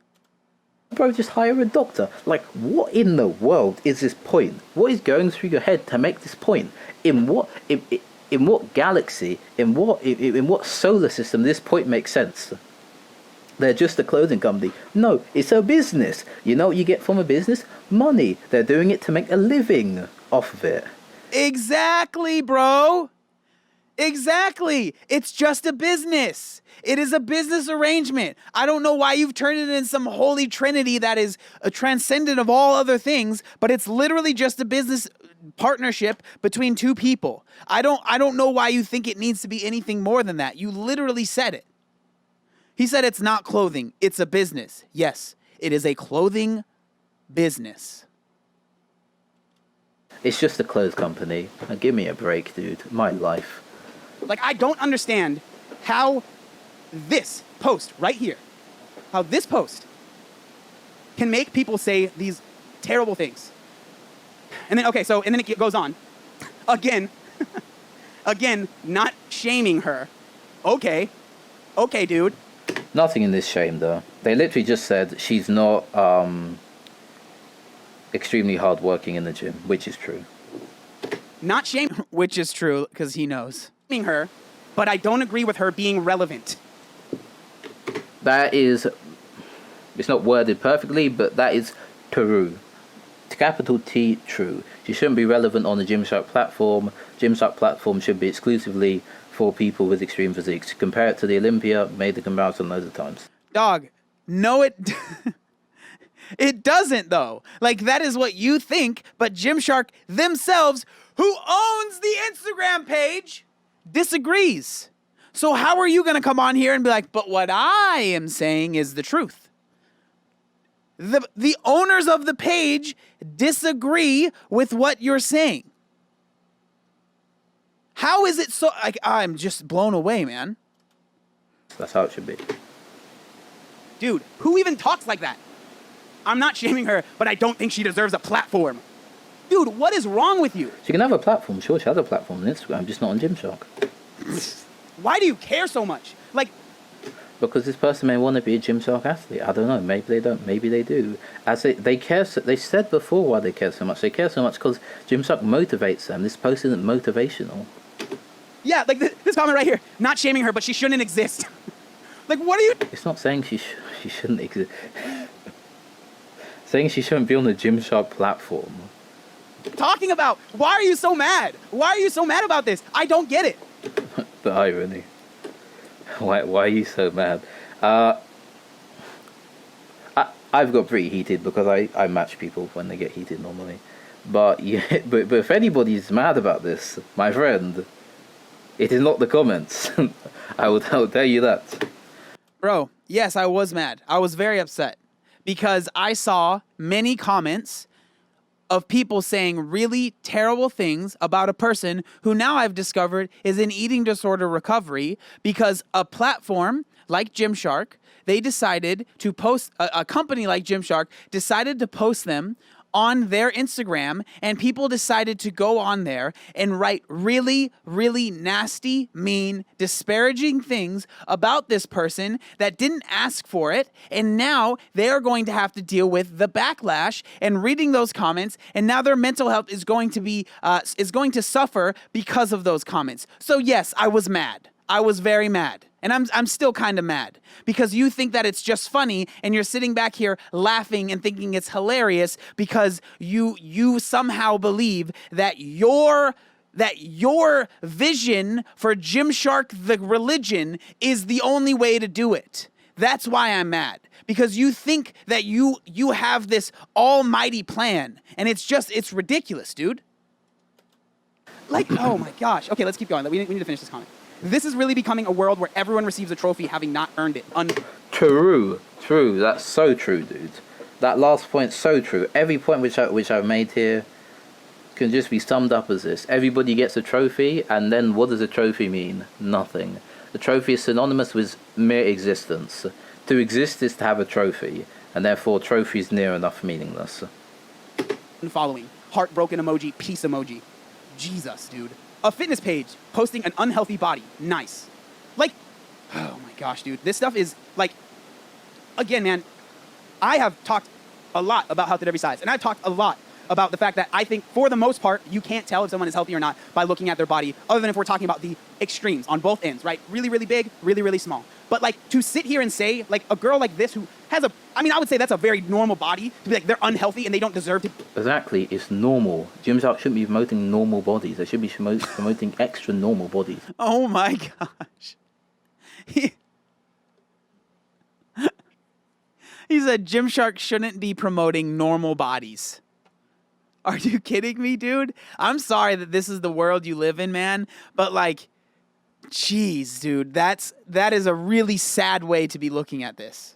Bro, just hire a doctor. Like, what in the world is this point? What is going through your head to make this point? In what galaxy, in what solar system this point makes sense? They're just a clothing company. No, it's a business. You know what you get from a business? Money. They're doing it to make a living off of it. Exactly, bro. Exactly. It's just a business. It is a business arrangement. I don't know why you've turned it into some holy trinity that is a transcendent of all other things, but it's literally just a business partnership between two people. I don't know why you think it needs to be anything more than that. You literally said it. He said it's not clothing, it's a business. Yes, it is a clothing business. It's just a clothes company. Now, give me a break, dude. My life. Like, I don't understand how this post right here, how this post can make people say these terrible things. And then, and then it goes on. Again, not shaming her. Okay, dude. Nothing in this shame, though. They literally just said she's not extremely hardworking in the gym, which is true. Not shame, which is true, because he knows. Shaming her, but I don't agree with her being relevant. That is, it's not worded perfectly, but that is true. Capital T, true. She shouldn't be relevant on the Gymshark platform. Gymshark platform should be exclusively for people with extreme physiques. Compare it to the Olympia, made the comparison loads of times. Dog, no it... It doesn't, though. Like, that is what you think, but Gymshark themselves, who owns the Instagram page, disagrees. So how are you going to come on here and be like, but what I am saying is the truth? The owners of the page disagree with what you're saying. How is it so... Like, I'm just blown away, man. That's how it should be. Dude, who even talks like that? I'm not shaming her, but I don't think she deserves a platform. Dude, what is wrong with you? She can have a platform. Sure, she has a platform on Instagram, just not on Gymshark. Why do you care so much? Like... Because this person may want to be a Gymshark athlete. I don't know. Maybe they don't. Maybe they do. As they care. They said before why they care so much. They care so much because Gymshark motivates them. This post isn't motivational. Yeah, like this comment right here. Not shaming her, but she shouldn't exist. Like, what are you... It's not saying she shouldn't exist. Saying she shouldn't be on the Gymshark platform. talking about? Why are you so mad? Why are you so mad about this? I don't get it. The irony. Why are you so mad? I've got pretty heated because I match people when they get heated normally. But yeah, but if anybody's mad about this, my friend, it is not the comments. I will tell you that. Bro, yes, I was mad. I was very upset because I saw many comments of people saying really terrible things about a person who now I've discovered is in eating disorder recovery because a platform like Gymshark, they decided to post, a company like Gymshark decided to post them on their Instagram, and people decided to go on there and write really, really nasty, mean, disparaging things about this person that didn't ask for it, and now they are going to have to deal with the backlash and reading those comments, and now their mental health is going to suffer because of those comments. So yes, I was mad. I was very mad. And I'm still kind of mad because you think that it's just funny and you're sitting back here laughing and thinking it's hilarious because you somehow believe that your vision for Gymshark the religion is the only way to do it. That's why I'm mad. Because you think that you have this almighty plan and it's ridiculous, dude. Like, oh my gosh. Okay, let's keep going. We need to finish this comment. This is really becoming a world where everyone receives a trophy having not earned it. True. That's so true, dude. That last point's so true. Every point which I've made here can just be summed up as this. Everybody gets a trophy, and then what does a trophy mean? Nothing. The trophy is synonymous with mere existence. To exist is to have a trophy, and therefore trophy is near enough meaningless. Following. Heartbroken emoji, peace emoji. Jesus, dude. A fitness page posting an unhealthy body. Nice. Like, oh my gosh, dude. This stuff is like, again, man, I have talked a lot about health at every size. And I've talked a lot about the fact that I think for the most part, you can't tell if someone is healthy or not by looking at their body, other than if we're talking about the extremes on both ends, right? Really, really big, really, really small. But like to sit here and say like a girl like this who has I would say that's a very normal body to be like they're unhealthy and they don't deserve to. Exactly, it's normal. Gymshark shouldn't be promoting normal bodies. They should be promoting extra normal bodies. Oh my gosh. He said Gymshark shouldn't be promoting normal bodies. Are you kidding me, dude? I'm sorry that this is the world you live in, man. But like, jeez, dude, that is a really sad way to be looking at this.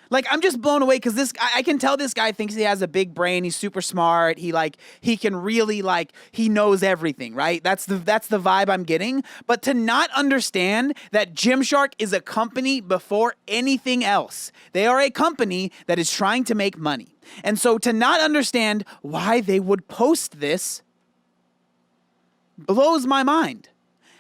Like, I'm just blown away because I can tell this guy thinks he has a big brain. He's super smart. He can really he knows everything, right? That's the vibe I'm getting. But to not understand that Gymshark is a company before anything else. They are a company that is trying to make money. And so to not understand why they would post this blows my mind.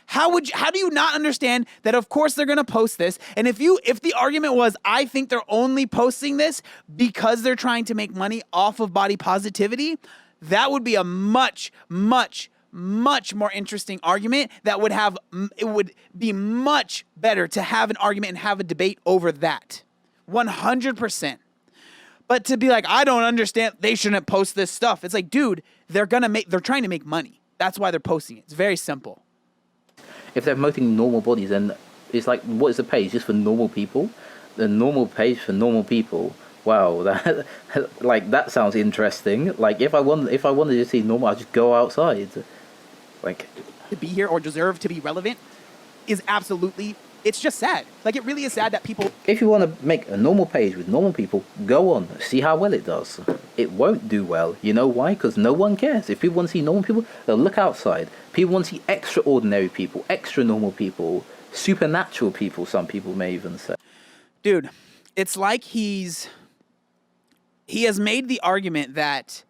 How do you not understand that of course they're going to post this? And if the argument was, I think they're only posting this because they're trying to make money off of body positivity, that would be a much, much, much more interesting argument. It would be much better to have an argument and have a debate over that. 100%. But to be like, I don't understand, they shouldn't post this stuff. It's like, dude, they're trying to make money. That's why they're posting it. It's very simple. If they're promoting normal bodies, then it's like, what is the page? Just for normal people? The normal page for normal people. Wow, that sounds interesting. Like, if I wanted to see normal, I'd just go outside. Like, to be here or deserve to be relevant is absolutely, it's just sad. Like, it really is sad that people... If you want to make a normal page with normal people, go on. See how well it does. It won't do well. You know why? Because no one cares. If people want to see normal people, they'll look outside. People want to see extraordinary people, extra normal people, supernatural people, some people may even say. Dude, it's like he has made the argument that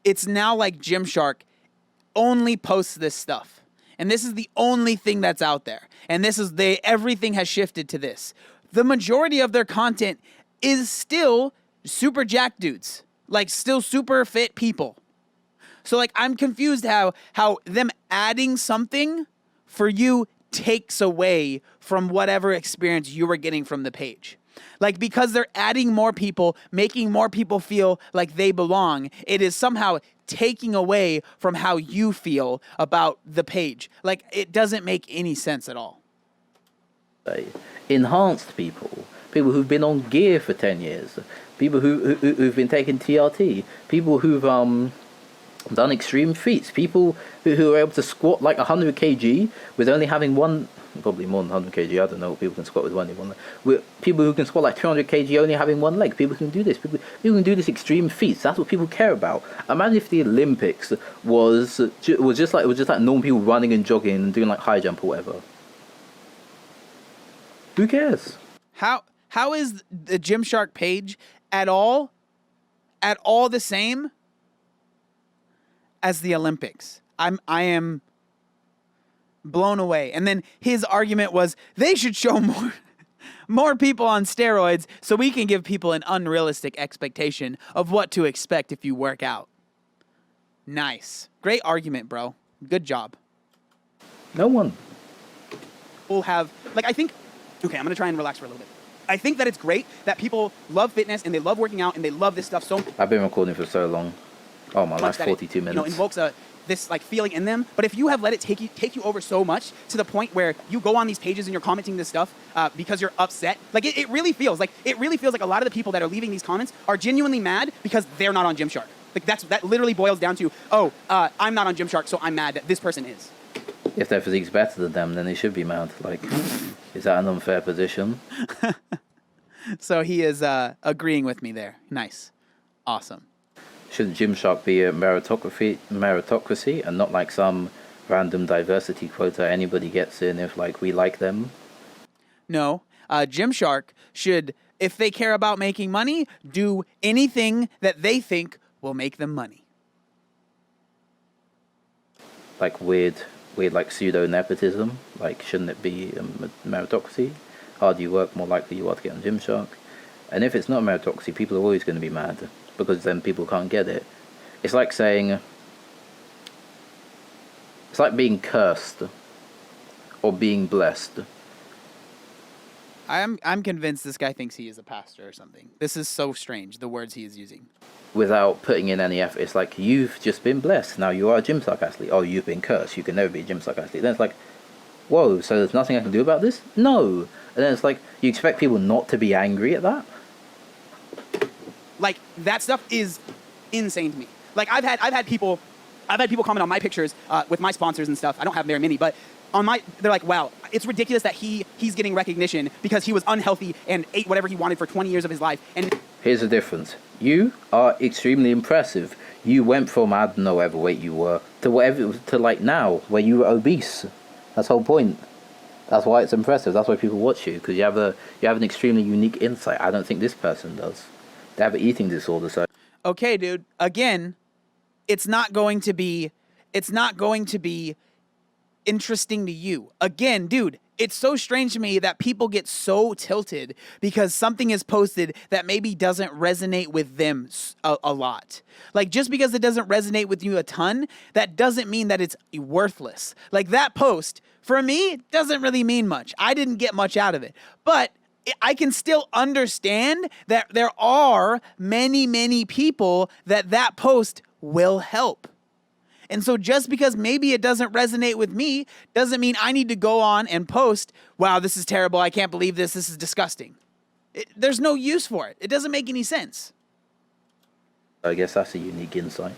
it's now like Gymshark only posts this stuff. And this is the only thing that's out there. And everything has shifted to this. The majority of their content is still super jacked dudes. Like, still super fit people. So, like, I'm confused how them adding something for you takes away from whatever experience you were getting from the page. Like, because they're adding more people, making more people feel like they belong, it is somehow taking away from how you feel about the page. Like, it doesn't make any sense at all. Enhanced people who've been on gear for 10 years, people who've been taking TRT, people who've done extreme feats, people who are able to squat like 100 kg with only having one, probably more than 100 kg, I don't know, people can squat with one leg. With people who can squat like 200 kg only having one leg, people can do this, people can do this extreme feats. That's what people care about. Imagine if the Olympics was just like normal people running and jogging and doing like high jump or whatever. Who cares? How is the Gymshark page at all the same as the Olympics? I am blown away. And then his argument was they should show more people on steroids so we can give people an unrealistic expectation of what to expect if you work out. Nice. Great argument, bro. Good job. No one will have, like, I think, okay, I'm going to try and relax for a little bit. I think that it's great that people love fitness and they love working out and they love this stuff so much. I've been recording for so long. Oh, my last 42 minutes. You know, invokes this like feeling in them. But if you have let it take you over so much to the point where you go on these pages and you're commenting this stuff because you're upset, like it really feels like a lot of the people that are leaving these comments are genuinely mad because they're not on Gymshark. Like that literally boils down to, I'm not on Gymshark, so I'm mad that this person is. If their physique's better than them, then they should be mad. Like, is that an unfair position? So he is agreeing with me there. Nice. Awesome. Should Gymshark be a meritocracy and not like some random diversity quota anybody gets in if, like, we like them? No. Gymshark should, if they care about making money, do anything that they think will make them money. Like weird like pseudo-nepotism? Like, shouldn't it be a meritocracy? Harder you work, more likely you are to get on Gymshark. And if it's not meritocracy, people are always going to be mad, because then people can't get it. It's like saying... It's like being cursed, or being blessed. I'm convinced this guy thinks he is a pastor or something. This is so strange, the words he is using. Without putting in any effort. It's like, you've just been blessed. Now you are a Gymshark athlete. Oh, you've been cursed. You can never be a Gymshark athlete. Then it's like, whoa, so there's nothing I can do about this? No. And then it's like, you expect people not to be angry at that? Like, that stuff is insane to me. Like, I've had people comment on my pictures with my sponsors and stuff. I don't have very many, but they're like, wow, it's ridiculous that he's getting recognition because he was unhealthy and ate whatever he wanted for 20 years of his life. And here's the difference. You are extremely impressive. You went from, I don't know whatever weight you were, to like now, where you were obese. That's the whole point. That's why it's impressive. That's why people watch you, because you have an extremely unique insight. I don't think this person does. They have an eating disorder, so... Okay, dude. Again, it's not going to be interesting to you? Again, dude, it's so strange to me that people get so tilted because something is posted that maybe doesn't resonate with them a lot. Like, just because it doesn't resonate with you a ton, that doesn't mean that it's worthless. Like, that post, for me, doesn't really mean much. I didn't get much out of it. But I can still understand that there are many, many people that post will help. And so just because maybe it doesn't resonate with me doesn't mean I need to go on and post, wow, this is terrible. I can't believe this. This is disgusting. There's no use for it. It doesn't make any sense. I guess that's a unique insight.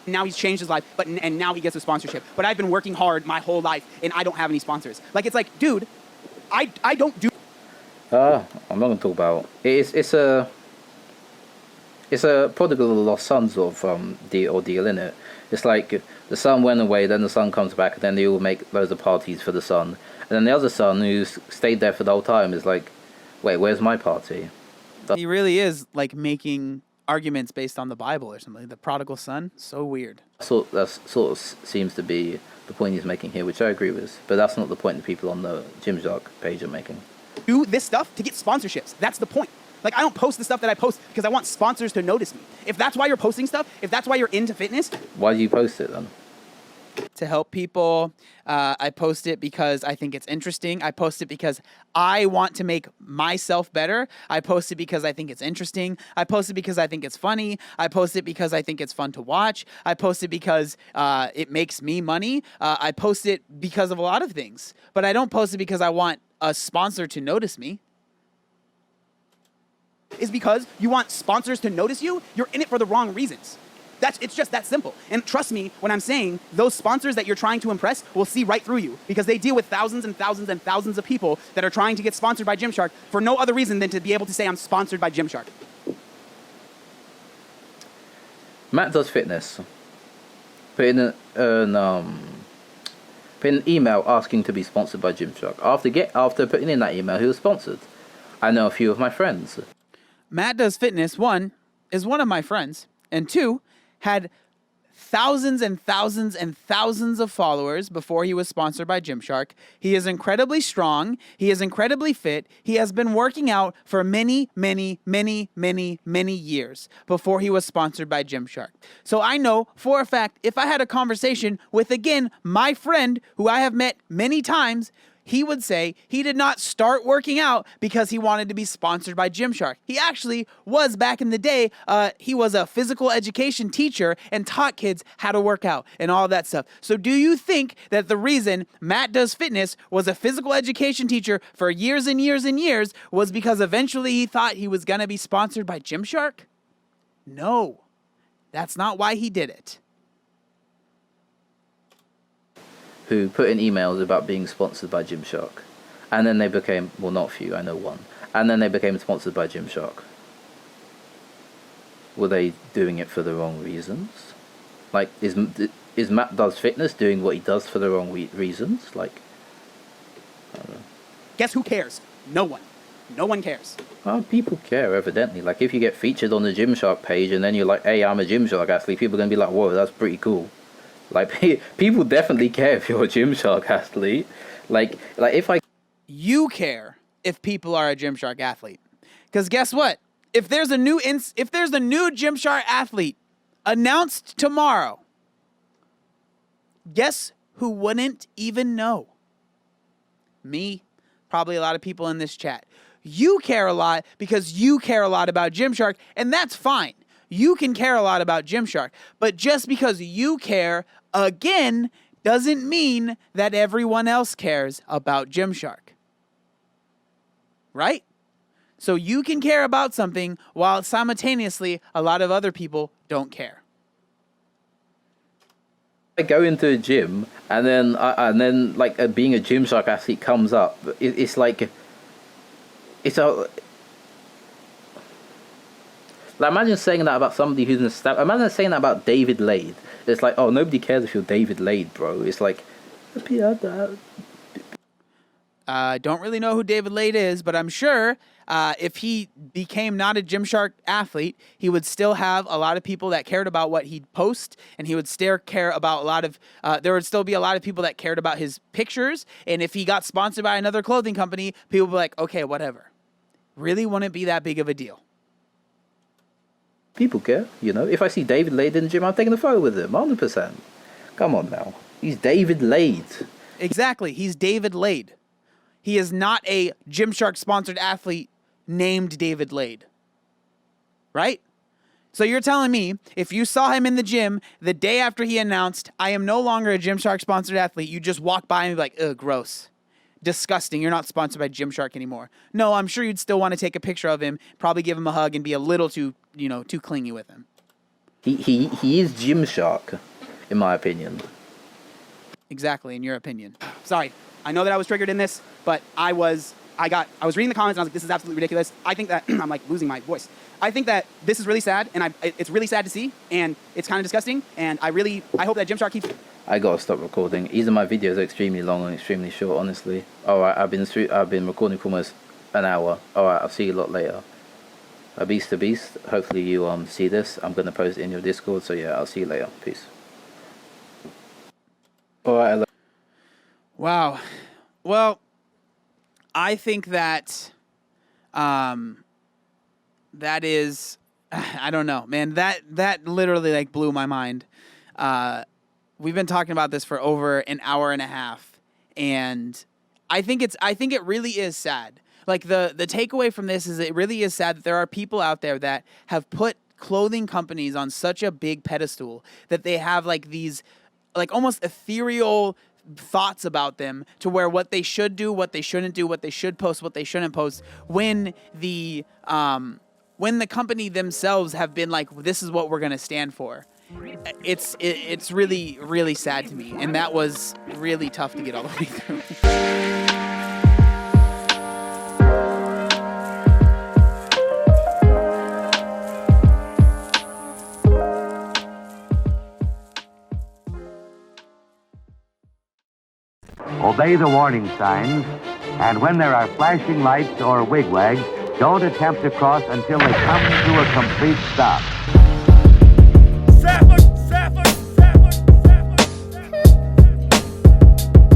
Now he's changed his life, and now he gets a sponsorship. But I've been working hard my whole life, and I don't have any sponsors. Like, it's like, dude, I don't do... I'm not going to talk about... It's a prodigal lost son sort of deal, innit? It's like the son went away, then the son comes back, and then they all make loads of parties for the son. And then the other son, who's stayed there for the whole time, is like, wait, where's my party? He really is, like, making arguments based on the Bible or something. The prodigal son, so weird. So that sort of seems to be the point he's making here, which I agree with. But that's not the point the people on the Gymshark page are making. Do this stuff to get sponsorships. That's the point. Like, I don't post the stuff that I post because I want sponsors to notice me. If that's why you're posting stuff, if that's why you're into fitness... Why do you post it then? To help people. I post it because I think it's interesting. I post it because I want to make myself better. I post it because I think it's interesting. I post it because I think it's funny. I post it because I think it's fun to watch. I post it because it makes me money. I post it because of a lot of things. But I don't post it because I want a sponsor to notice me. Is because you want sponsors to notice you, you're in it for the wrong reasons. It's just that simple. And trust me when I'm saying those sponsors that you're trying to impress will see right through you because they deal with thousands and thousands and thousands of people that are trying to get sponsored by Gymshark for no other reason than to be able to say I'm sponsored by Gymshark. Matt does fitness. Put in an email asking to be sponsored by Gymshark. After putting in that email, he was sponsored. I know a few of my friends. Matt Does Fitness, 1, is one of my friends, and 2, had thousands and thousands and thousands of followers before he was sponsored by Gymshark. He is incredibly strong. He is incredibly fit. He has been working out for many, many, many, many, many years before he was sponsored by Gymshark. So I know for a fact, if I had a conversation with, again, my friend who I have met many times, he would say he did not start working out because he wanted to be sponsored by Gymshark. He actually was back in the day. He was a physical education teacher and taught kids how to work out and all that stuff. So do you think that the reason Matt Does Fitness was a physical education teacher for years and years and years was because eventually he thought he was going to be sponsored by Gymshark? No, that's not why he did it. Who put in emails about being sponsored by Gymshark. And then they became, well, not a few, I know one. And then they became sponsored by Gymshark. Were they doing it for the wrong reasons? Like, is Matt Does Fitness doing what he does for the wrong reasons? Like, I don't know. Guess who cares? No one. No one cares. Well, people care, evidently. Like, if you get featured on the Gymshark page and then you're like, hey, I'm a Gymshark athlete, people are going to be like, whoa, that's pretty cool. Like, people definitely care if you're a Gymshark athlete. Like if I... You care if people are a Gymshark athlete. Because guess what? If there's a new Gymshark athlete announced tomorrow, guess who wouldn't even know? Me. Probably a lot of people in this chat. You care a lot because you care a lot about Gymshark, and that's fine. You can care a lot about Gymshark, but just because you care, again, doesn't mean that everyone else cares about Gymshark. Right? So you can care about something while simultaneously a lot of other people don't care. I go into a gym and then like being a Gymshark athlete comes up. It's like imagine saying that about somebody who's an established... Imagine saying that about David Lade. It's like, oh, nobody cares if you're David Lade, bro. It's like... Don't really know who David Lade is, but I'm sure if he became not a Gymshark athlete, he would still have a lot of people that cared about what he'd post, and he would still care about a lot of, there would still be a lot of people that cared about his pictures, and if he got sponsored by another clothing company, people would be like, okay, whatever. Really wouldn't be that big of a deal. People care, you know. If I see David Lade in the gym, I'm taking a photo with him, 100%. Come on now. He's David Lade. Exactly. He's David Lade. He is not a Gymshark sponsored athlete named David Lade. Right? So you're telling me if you saw him in the gym the day after he announced, I am no longer a Gymshark sponsored athlete, you just walk by and be like, ugh, gross. Disgusting. You're not sponsored by Gymshark anymore. No, I'm sure you'd still want to take a picture of him, probably give him a hug and be a little too, too clingy with him. He is Gymshark, in my opinion. Exactly, in your opinion. Sorry. I know that I was triggered in this, but I was reading the comments and I was like, this is absolutely ridiculous. I think that I'm like losing my voice. I think that this is really sad, and it's really sad to see, and it's kind of disgusting, and I hope that Gymshark keeps. I gotta stop recording. Either my videos are extremely long and extremely short, honestly. Alright, I've been recording for almost an hour. Alright, I'll see you a lot later. ObesetoBeast, hopefully you see this. I'm gonna post it in your Discord, so yeah, I'll see you later. Peace. Alright, wow. Well, I think that that is, I don't know, man. That literally like blew my mind. We've been talking about this for over an hour and a half, and I think it really is sad. Like the takeaway from this is it really is sad that there are people out there that have put clothing companies on such a big pedestal that they have like these like almost ethereal thoughts about them to where what they should do, what they shouldn't do, what they should post, what they shouldn't post, when the company themselves have been like, this is what we're going to stand for. It's really, really sad to me. And that was really tough to get all the way through. Obey the warning signs, and when there are flashing lights or wigwags, don't attempt to cross until they come to a complete stop.